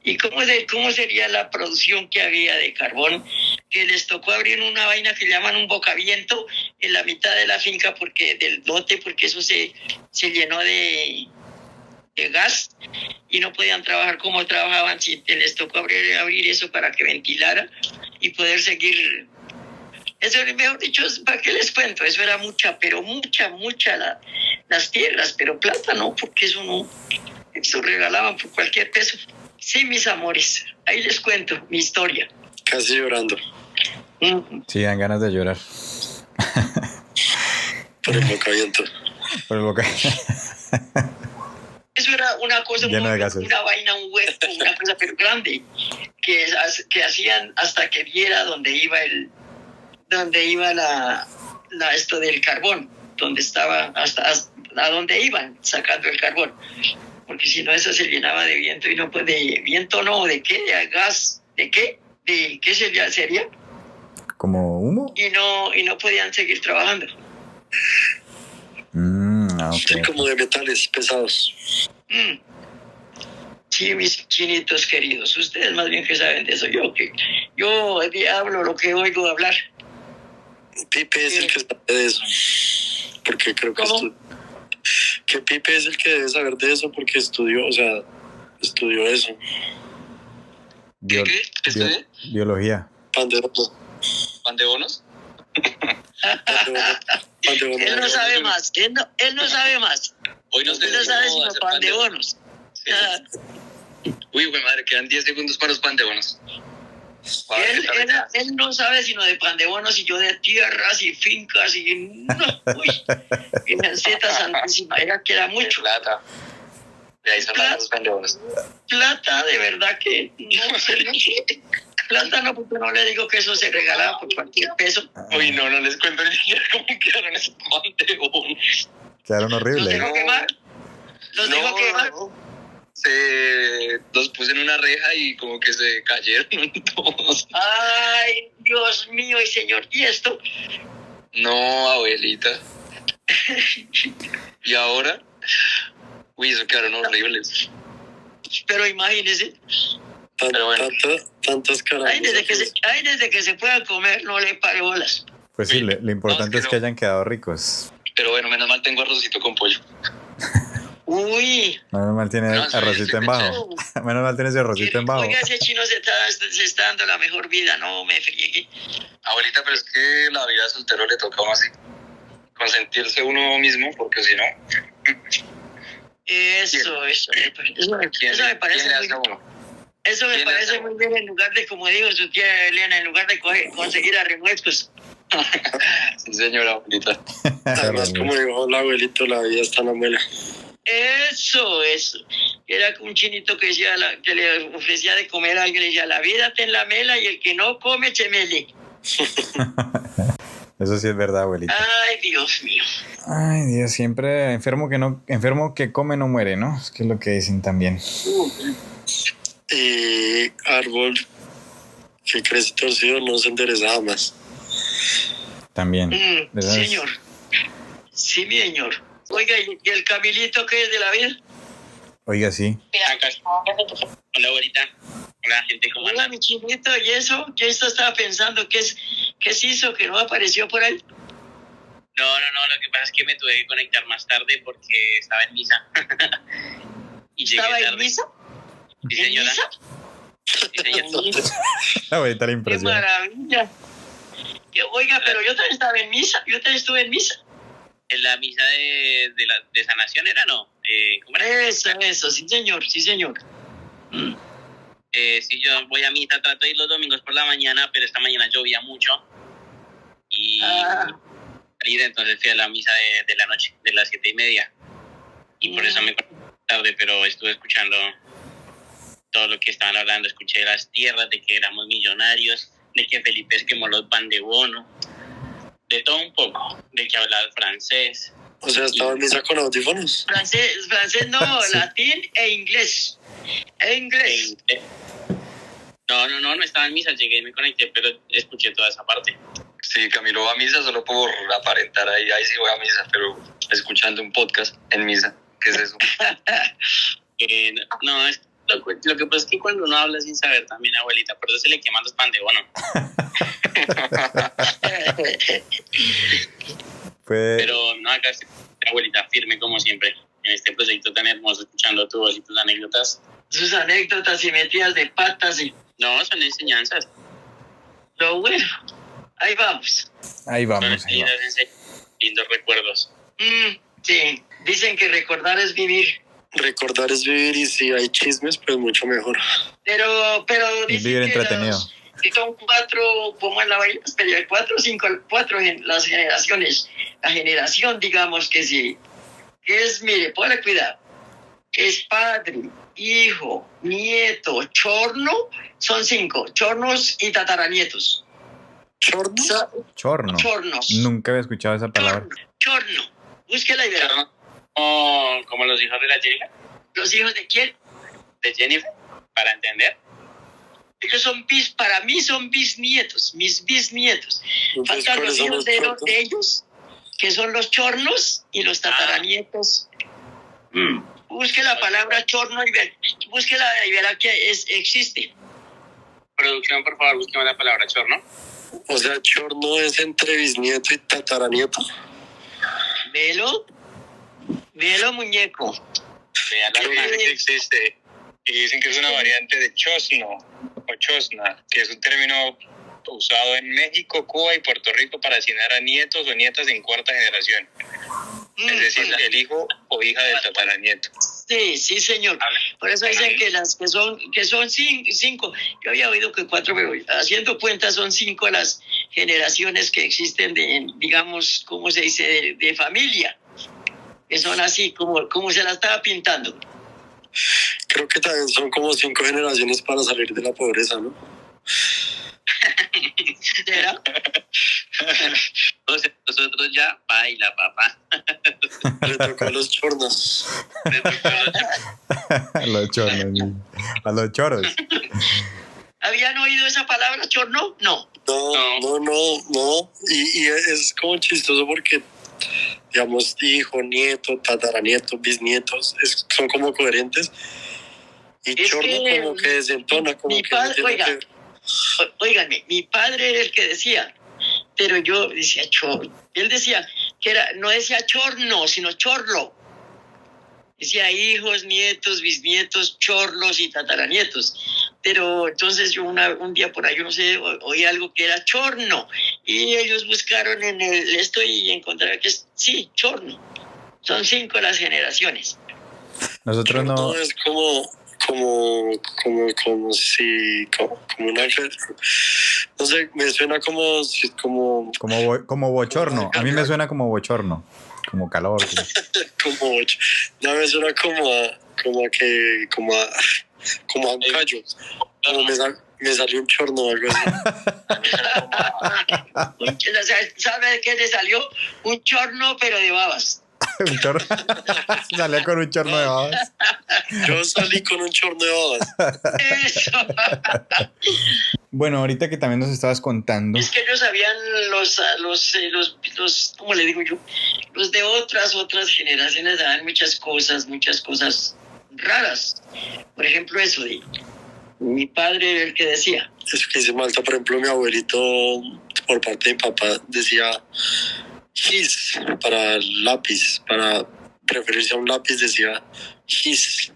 ¿Y cómo sería la producción que había de carbón? Que les tocó abrir una vaina que llaman un bocaviento en la mitad de la finca del lote, porque eso se llenó de gas y no podían trabajar como trabajaban. Si les tocó abrir eso para que ventilara y poder seguir. Eso, mejor dicho, ¿para qué les cuento? Eso era mucha las tierras, pero plata no, porque eso regalaban por cualquier peso. Sí, mis amores, ahí les cuento mi historia. Casi llorando. Sí, dan ganas de llorar. Por el bocaviento. Por el boca. Eso era una cosa, lleno de gases. Una vaina, un hueco, una cosa pero grande, que hacían hasta que viera dónde iba esto del carbón, donde estaba, hasta a dónde iban sacando el carbón. Porque si no, eso se llenaba de viento y no, pues de viento no, ¿de qué? ¿De gas? ¿De qué? ¿De qué sería? ¿Como humo? Y no podían seguir trabajando. Okay. Sí, como de metales pesados. Sí, mis chinitos queridos, ustedes más bien que saben de eso. Yo hablo lo que oigo hablar. Pipe es el que sabe de eso. Porque creo que que Pipe es el que debe saber de eso porque estudió eso. ¿Qué estudié? Biología. Pandebonos. ¿Pandebonos? Él no sabe más. Él no sabe más. Hoy no sé él no sabe sino pandebonos. Uy, güey, madre, quedan 10 segundos para los pandebonos. Él no sabe sino de pandebonos y yo de tierras y fincas y financietas santísima. Era mucho. Plata. De ahí son los pandebonos. Plata, de verdad que no sé. Plátano, porque no le digo que eso se regalaba por cualquier peso. Uy, no les cuento ni siquiera cómo quedaron esos panteones. Quedaron ¿Los horribles. dejó quemar? ¿Los dejó quemar? Los puse en una reja y como que se cayeron todos. Ay, Dios mío y señor. ¿Y esto? No, abuelita. ¿Y ahora? Uy, eso quedaron horribles. Pero imagínese. Pero bueno. Tantas caras. Ay, desde que se puedan comer, no le pare bolas. Pues sí, lo importante es que no. hayan quedado ricos. Pero bueno, menos mal tengo arrocito con pollo. Uy. Menos mal tiene No, sí, arrocito en bajo. Menos mal tiene ese arrocito en bajo. Oiga, ese chino se está dando la mejor vida, no me friegue. Abuelita, pero es que la vida de soltero le toca a uno así. Consentirse uno mismo, porque si no... Eso me parece ¿quién le muy hace a uno? Eso me ¿Quién le parece hace? muy bien, en lugar de, como dijo su tía Elena, en lugar de conseguir a remuescos. Sí, señora abuelita. Además, como dijo el abuelito, la vida está en la muela. Eso. Era un chinito que decía que le ofrecía de comer a alguien, le decía, la vida está en la mela y el que no come, chemele. Eso sí es verdad, abuelita. Ay, Dios mío. Ay, Dios, siempre enfermo que come no muere, ¿no? Es que es lo que dicen también. Y árbol que crece torcido no se endereza jamás. También. Sí, señor. Sí, mi señor. Oiga, ¿y el Camilito qué es de la vida? Oiga, sí. Acá. Hola, abuelita. Hola, gente, ¿cómo Hola, andan? mi chinito, ¿y eso? Yo estaba pensando, ¿qué se hizo que no apareció por ahí? No, lo que pasa es que me tuve que conectar más tarde porque estaba en misa. Y llegué ¿Estaba en tarde. misa? Sí, ¿En señora. misa? Sí, señora. La abuelita le ¡Qué impresiona. maravilla! Oiga, pero yo también estaba en misa, yo también estuve en misa. En la misa de sanación era, ¿no? ¿Cómo era? Eso, sí señor. Sí, yo voy a misa, trato de ir los domingos por la mañana, pero esta mañana llovía mucho. Y entonces fui a la misa de la noche, de las 7:30. Y por eso me conecté tarde, pero estuve escuchando todo lo que estaban hablando. Escuché de las tierras, de que éramos millonarios, de que Felipe quemó los pan de bono, de todo un poco, de que hablaba el francés. O sea, estaba en misa con audífonos. Francés no, Sí. latín e inglés. No estaba en misa, llegué y me conecté, pero escuché toda esa parte. Sí, Camilo va a misa solo por aparentar ahí sí voy a misa, pero escuchando un podcast en misa. ¿Qué es eso? No, lo que pasa es que cuando uno habla sin saber también, abuelita, por eso se le queman los pan de bono. Pero no, acá estoy, abuelita, firme como siempre, en este proyecto tan hermoso, escuchando tu voz y tus anécdotas. Sus anécdotas y metidas de patas y No, son enseñanzas. lo bueno. Ahí vamos. Ahí Son vamos. lindos recuerdos. Sí, dicen que recordar es vivir. Recordar es vivir y si hay chismes, pues mucho mejor. Pero Y dicen vivir que entretenido. que son 4, como en la vaina, 4 o 5, 4 las generaciones. La generación, digamos que sí, que es, mire, ponle cuidado, es padre, hijo, nieto, chorno, son 5, chornos y tataranietos. ¿Chornos? Chorno. Chornos. Nunca había escuchado esa palabra. Chorno. Búsquela y verá. Como los hijos de la Jennifer, ¿Los hijos de quién? de Jennifer, para entender. Ellos son para mí son bisnietos, mis bisnietos. Entonces, Faltan ¿cuáles los son hijos los de chornos? ellos, que son los chornos y los tataranietos. Busque la palabra chorno y búsquela y verá que existe. Producción, por favor, busquemos la palabra chorno. O sea, chorno es entre bisnieto y tataranieto. Velo, muñeco. Vean la imagen. Que existe y dicen que es una variante de chosno o chosna, que es un término usado en México, Cuba y Puerto Rico para asignar a nietos o nietas en cuarta generación, es decir, el hijo o hija del tataranieto. Sí, señor. Por eso dicen que las que son 5. Yo había oído que 4, pero haciendo cuentas son 5 las generaciones que existen digamos, ¿cómo se dice? De familia. Que son así, como se la estaba pintando. Creo que también son como 5 generaciones para salir de la pobreza, ¿no? ¿Será? O sea, nosotros ya baila, papá. Le tocó a los chornos. A los chornos. A los choros. ¿Habían oído esa palabra, chorno? No. No. Y es como chistoso porque, digamos, hijo, nieto, tataranieto, bisnietos, son como coherentes. Y Es chorno que como que desentona, como mi que padre, no tiene oiga, óiganme, mi padre era el que decía, pero yo decía chorno. Él decía que no decía chorno, sino chorlo. Decía hijos, nietos, bisnietos, chorlos y tataranietos. Pero entonces yo un día por ahí, yo no sé, oí algo que era chorno. Y ellos buscaron en esto y encontraron que sí, chorno. Son 5 las generaciones. Nosotros no. Chorno es como si, como una, no sé, me suena como Como bochorno. A mí me suena como bochorno. Como calor. no, me suena como a un callo. Como me salió un chorno o algo así. ¿Sabe qué le salió? Un chorno, pero de babas. Un chorno. Salía con un chorno de babas. Yo salí con un chorno de babas. Eso. Bueno, ahorita que también nos estabas contando. Es que ellos sabían los ¿cómo le digo yo? Los de otras generaciones saben muchas cosas raras. Por ejemplo, eso de mi padre era el que decía. Eso que dice Malta, por ejemplo, mi abuelito, por parte de mi papá, decía his para lápiz, para referirse a un lápiz, decía his.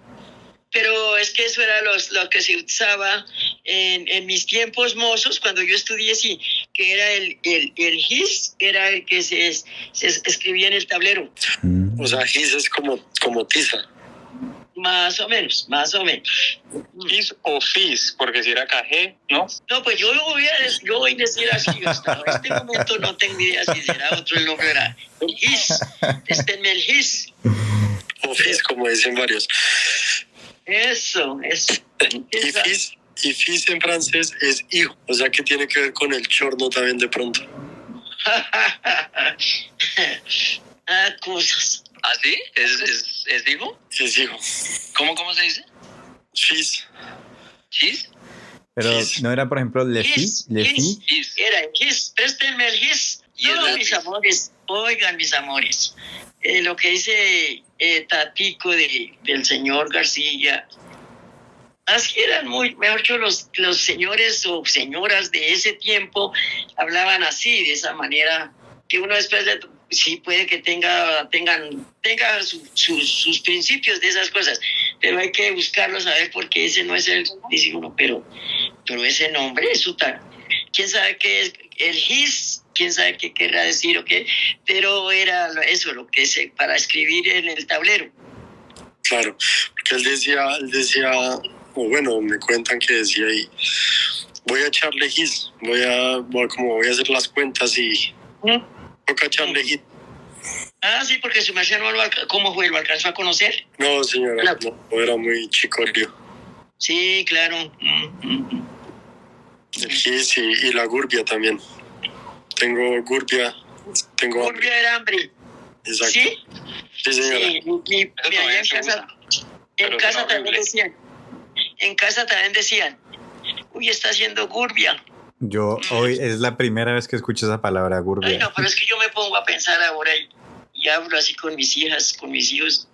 Pero es que eso era lo que se usaba en mis tiempos mozos, cuando yo estudié, sí, que era el his, era el que se escribía en el tablero. O sea, his es como tiza. Más o menos. Fis o fis, porque si era cajé, ¿no? No, pues yo voy a decir así, hasta este momento no tengo idea si será otro el nombre, era el his, en el his. O fis, como dicen varios. Eso. Y fils en francés es hijo, o sea que tiene que ver con el chorno también de pronto. Cosas. ¿Ah, sí? ¿Es hijo? Es hijo. ¿Cómo se dice? Fils. ¿Chis? Pero no era, por ejemplo, le fi. His. Era el his, préstenme el his. Y el No, lápiz. mis amores, oigan, mis amores. Lo que dice Tatico del señor García. Así eran mejor dicho, los señores o señoras de ese tiempo hablaban así, de esa manera, que uno después sí puede que tenga sus principios de esas cosas, pero hay que buscarlos a ver porque ese no es dice uno, pero ese nombre es su tal. ¿Quién sabe qué es el his? ¿Quién sabe qué querrá decir o qué? Pero era eso, lo que es para escribir en el tablero. Claro, porque él decía, o bueno, me cuentan que decía ahí, voy a echarle his, voy a hacer las cuentas y toca echarle his. Ah, sí, porque su merced ¿cómo fue? ¿Lo alcanzó a conocer? No, señora, Claro. no, era muy chico el lío. Sí, claro. El his y la gurbia también. Tengo gurbia, tengo hambre. Gurbia era hambre. Exacto. ¿Sí? Sí, señora. Sí, allá en casa, Pero casa suena también horrible. decían. En casa también decían, uy, está haciendo gurbia. Yo hoy es la primera vez que escucho esa palabra, Ay, gurbia. no, pero es que yo me pongo a pensar ahora y hablo así con mis hijas, con mis hijos,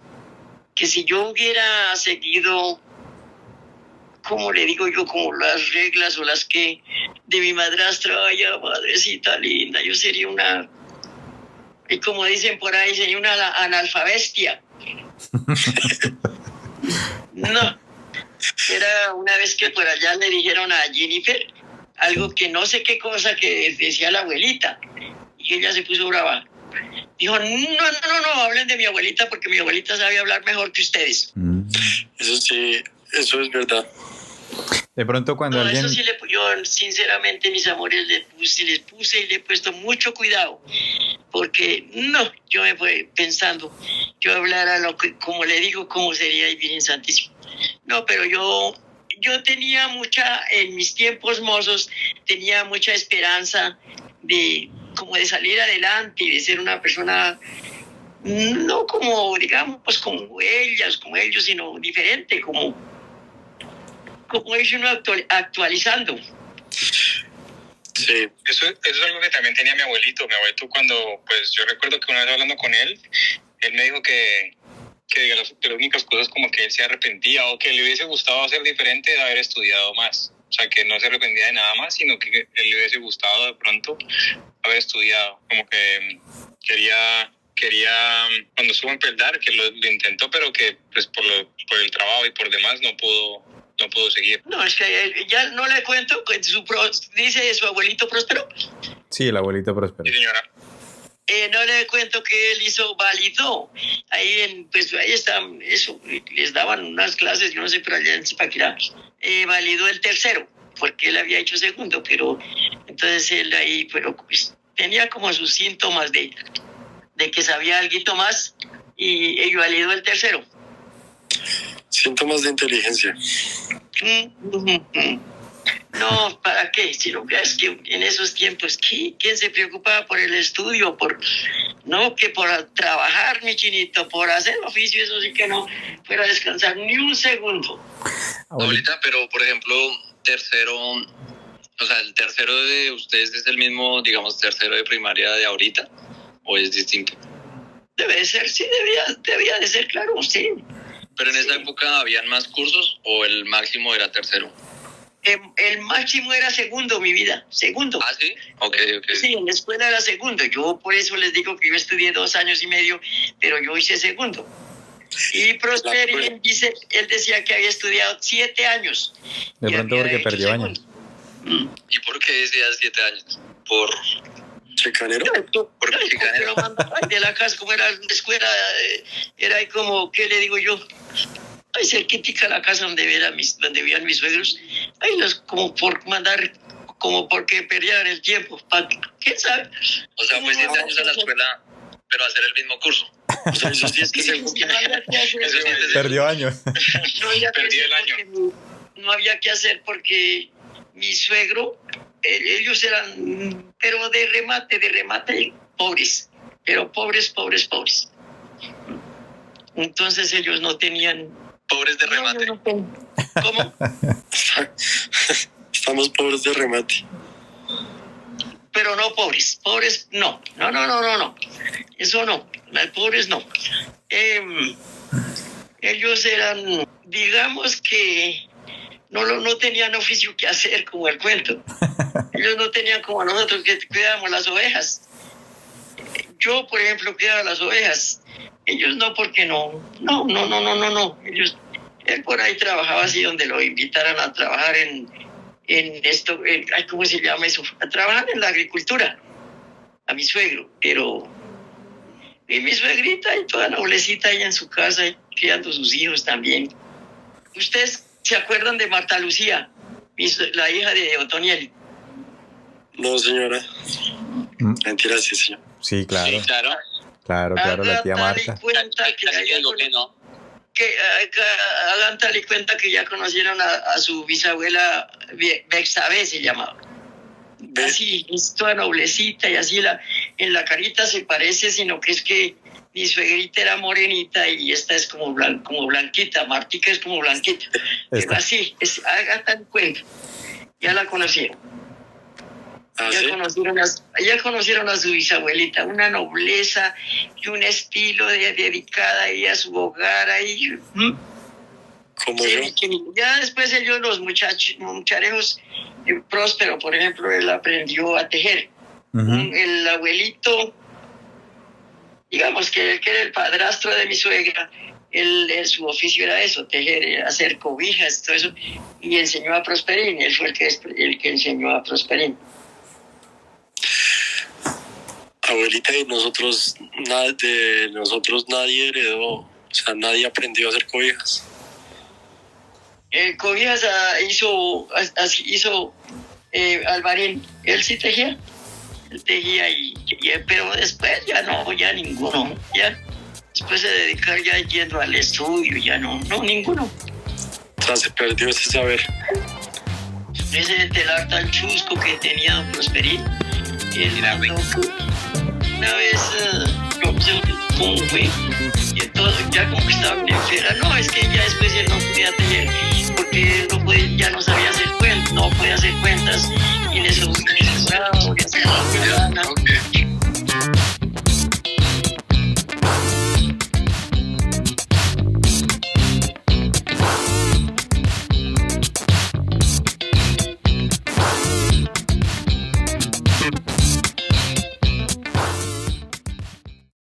que si yo hubiera seguido, como le digo yo, como las reglas o las que de mi madrastra, ay, madrecita linda, yo sería y como dicen por ahí, sería una analfabestia. No, era una vez que por allá le dijeron a Jennifer algo que no sé qué cosa que decía la abuelita, y ella se puso brava. Dijo, no, hablen de mi abuelita porque mi abuelita sabe hablar mejor que ustedes. Eso sí, eso es verdad. De pronto cuando No, alguien... eso sí yo sinceramente, mis amores, les puse y le he puesto mucho cuidado, porque no, yo me fui pensando, yo hablara como le digo, cómo sería el Virgen Santísimo. No, pero yo yo tenía en mis tiempos mozos, tenía mucha esperanza como de salir adelante y de ser una persona, no como, digamos, pues como ellos, sino diferente, como ellos, uno actualizando. Sí. Eso es algo que también tenía mi abuelito. Mi abuelito, cuando, pues yo recuerdo que una vez hablando con él me dijo que de las únicas cosas como que él se arrepentía o que le hubiese gustado hacer diferente de haber estudiado más. O sea, que no se arrepentía de nada más, sino que él le hubiese gustado de pronto haber estudiado. Como que quería cuando estuvo en Peldar, que lo intentó, pero que pues por el trabajo y por demás no pudo seguir. No, es que ya no le cuento, dice su abuelito Próspero. Sí, el abuelito Próspero. Sí, señora. No le cuento que él validó. Ahí está, eso, les daban unas clases, yo no sé, pero allá en Zipaquirá, validó el tercero, porque él había hecho segundo, pero entonces él ahí, pero pues, tenía como sus síntomas de que sabía algo más y validó el tercero. Síntomas de inteligencia. No, ¿para qué? Si lo que es que en esos tiempos, ¿quién se preocupaba por el estudio? No, que por trabajar, mi chinito, por hacer oficio, eso sí que no fuera a descansar ni un segundo. Abuelita, pero por ejemplo, el tercero de ustedes es el mismo, digamos, tercero de primaria de ahorita, ¿o es distinto? Debe ser, sí, debía de ser, claro, sí. ¿Pero en esa época habían más cursos o el máximo era tercero? El máximo era segundo, mi vida, segundo. ¿Ah, sí? Ok. Sí, en la escuela era segundo. Yo por eso les digo que yo estudié 2 años y medio, pero yo hice segundo. Y Prosperi, él decía que había estudiado 7 años. De pronto porque perdió años. ¿Y por qué decía 7 años? ¿Por chicanero? ¿Por qué chicanero? De la casa, como era la escuela, era ahí como, ¿qué le digo yo? Ahí cerquita la casa donde vivían mis suegros. Ahí como por mandar, como porque perdieran el tiempo. ¿Quién sabe? O sea, fue 7 años a la escuela, pero hacer el mismo curso. O sea, esos 10 que se perdió años. Perdió el año. No había que hacer porque mi suegro, ellos eran, pero de remate, pobres. Pero pobres. Entonces ellos no tenían... Pobres de remate. No. ¿Cómo? Estamos pobres de remate. Pero no pobres no. Eso no, pobres no. Ellos eran, digamos que no tenían oficio que hacer, como el cuento. Ellos no tenían como nosotros que cuidábamos las ovejas. Yo, por ejemplo, cuidaba las ovejas. Ellos no, porque no. Él por ahí trabajaba así, donde lo invitaran a trabajar en esto, ¿cómo se llama eso? A trabajar en la agricultura, a mi suegro, y mi suegrita y toda noblecita ahí en su casa, criando sus hijos también. ¿Ustedes se acuerdan de Marta Lucía, la hija de Otoniel? No, señora. Mentira, sí, señor. Sí, claro. Sí, claro. Claro, la tía Marta. Hagan tal y cuenta que ya conocieron a su bisabuela Bexabé, se llamaba. Así, es toda noblecita y así en la carita se parece, sino que es que mi suegrita era morenita y esta es como blanquita, Martica es como blanquita. Pero así, hagan tal cuenta. Ya la conocieron. Ya conocieron a su bisabuelita, una nobleza y un estilo dedicada ahí a su hogar ahí. Como sí, yo. Ya después ellos, los mucharejos, Próspero, por ejemplo, él aprendió a tejer. Uh-huh. El abuelito, digamos que era el padrastro de mi suegra, su oficio era eso, tejer, hacer cobijas, todo eso, y enseñó a Prosperín. Él fue el que enseñó a Prosperín. Abuelita, y nosotros nadie heredó, o sea, nadie aprendió a hacer cobijas. Cobijas hizo Alvarín, él sí tejía, pero después ya ninguno, ya después de dedicar ya yendo al estudio, ya no, ninguno. sea, se perdió ese saber. Ese telar tan chusco que tenía don Prosperín. Una vez, no sé cómo fue, y entonces ya como que estaba bien fiera. No, es que ya después él no podía tener, porque él no podía, ya no sabía hacer cuentas, no podía hacer cuentas, y le sobraba, y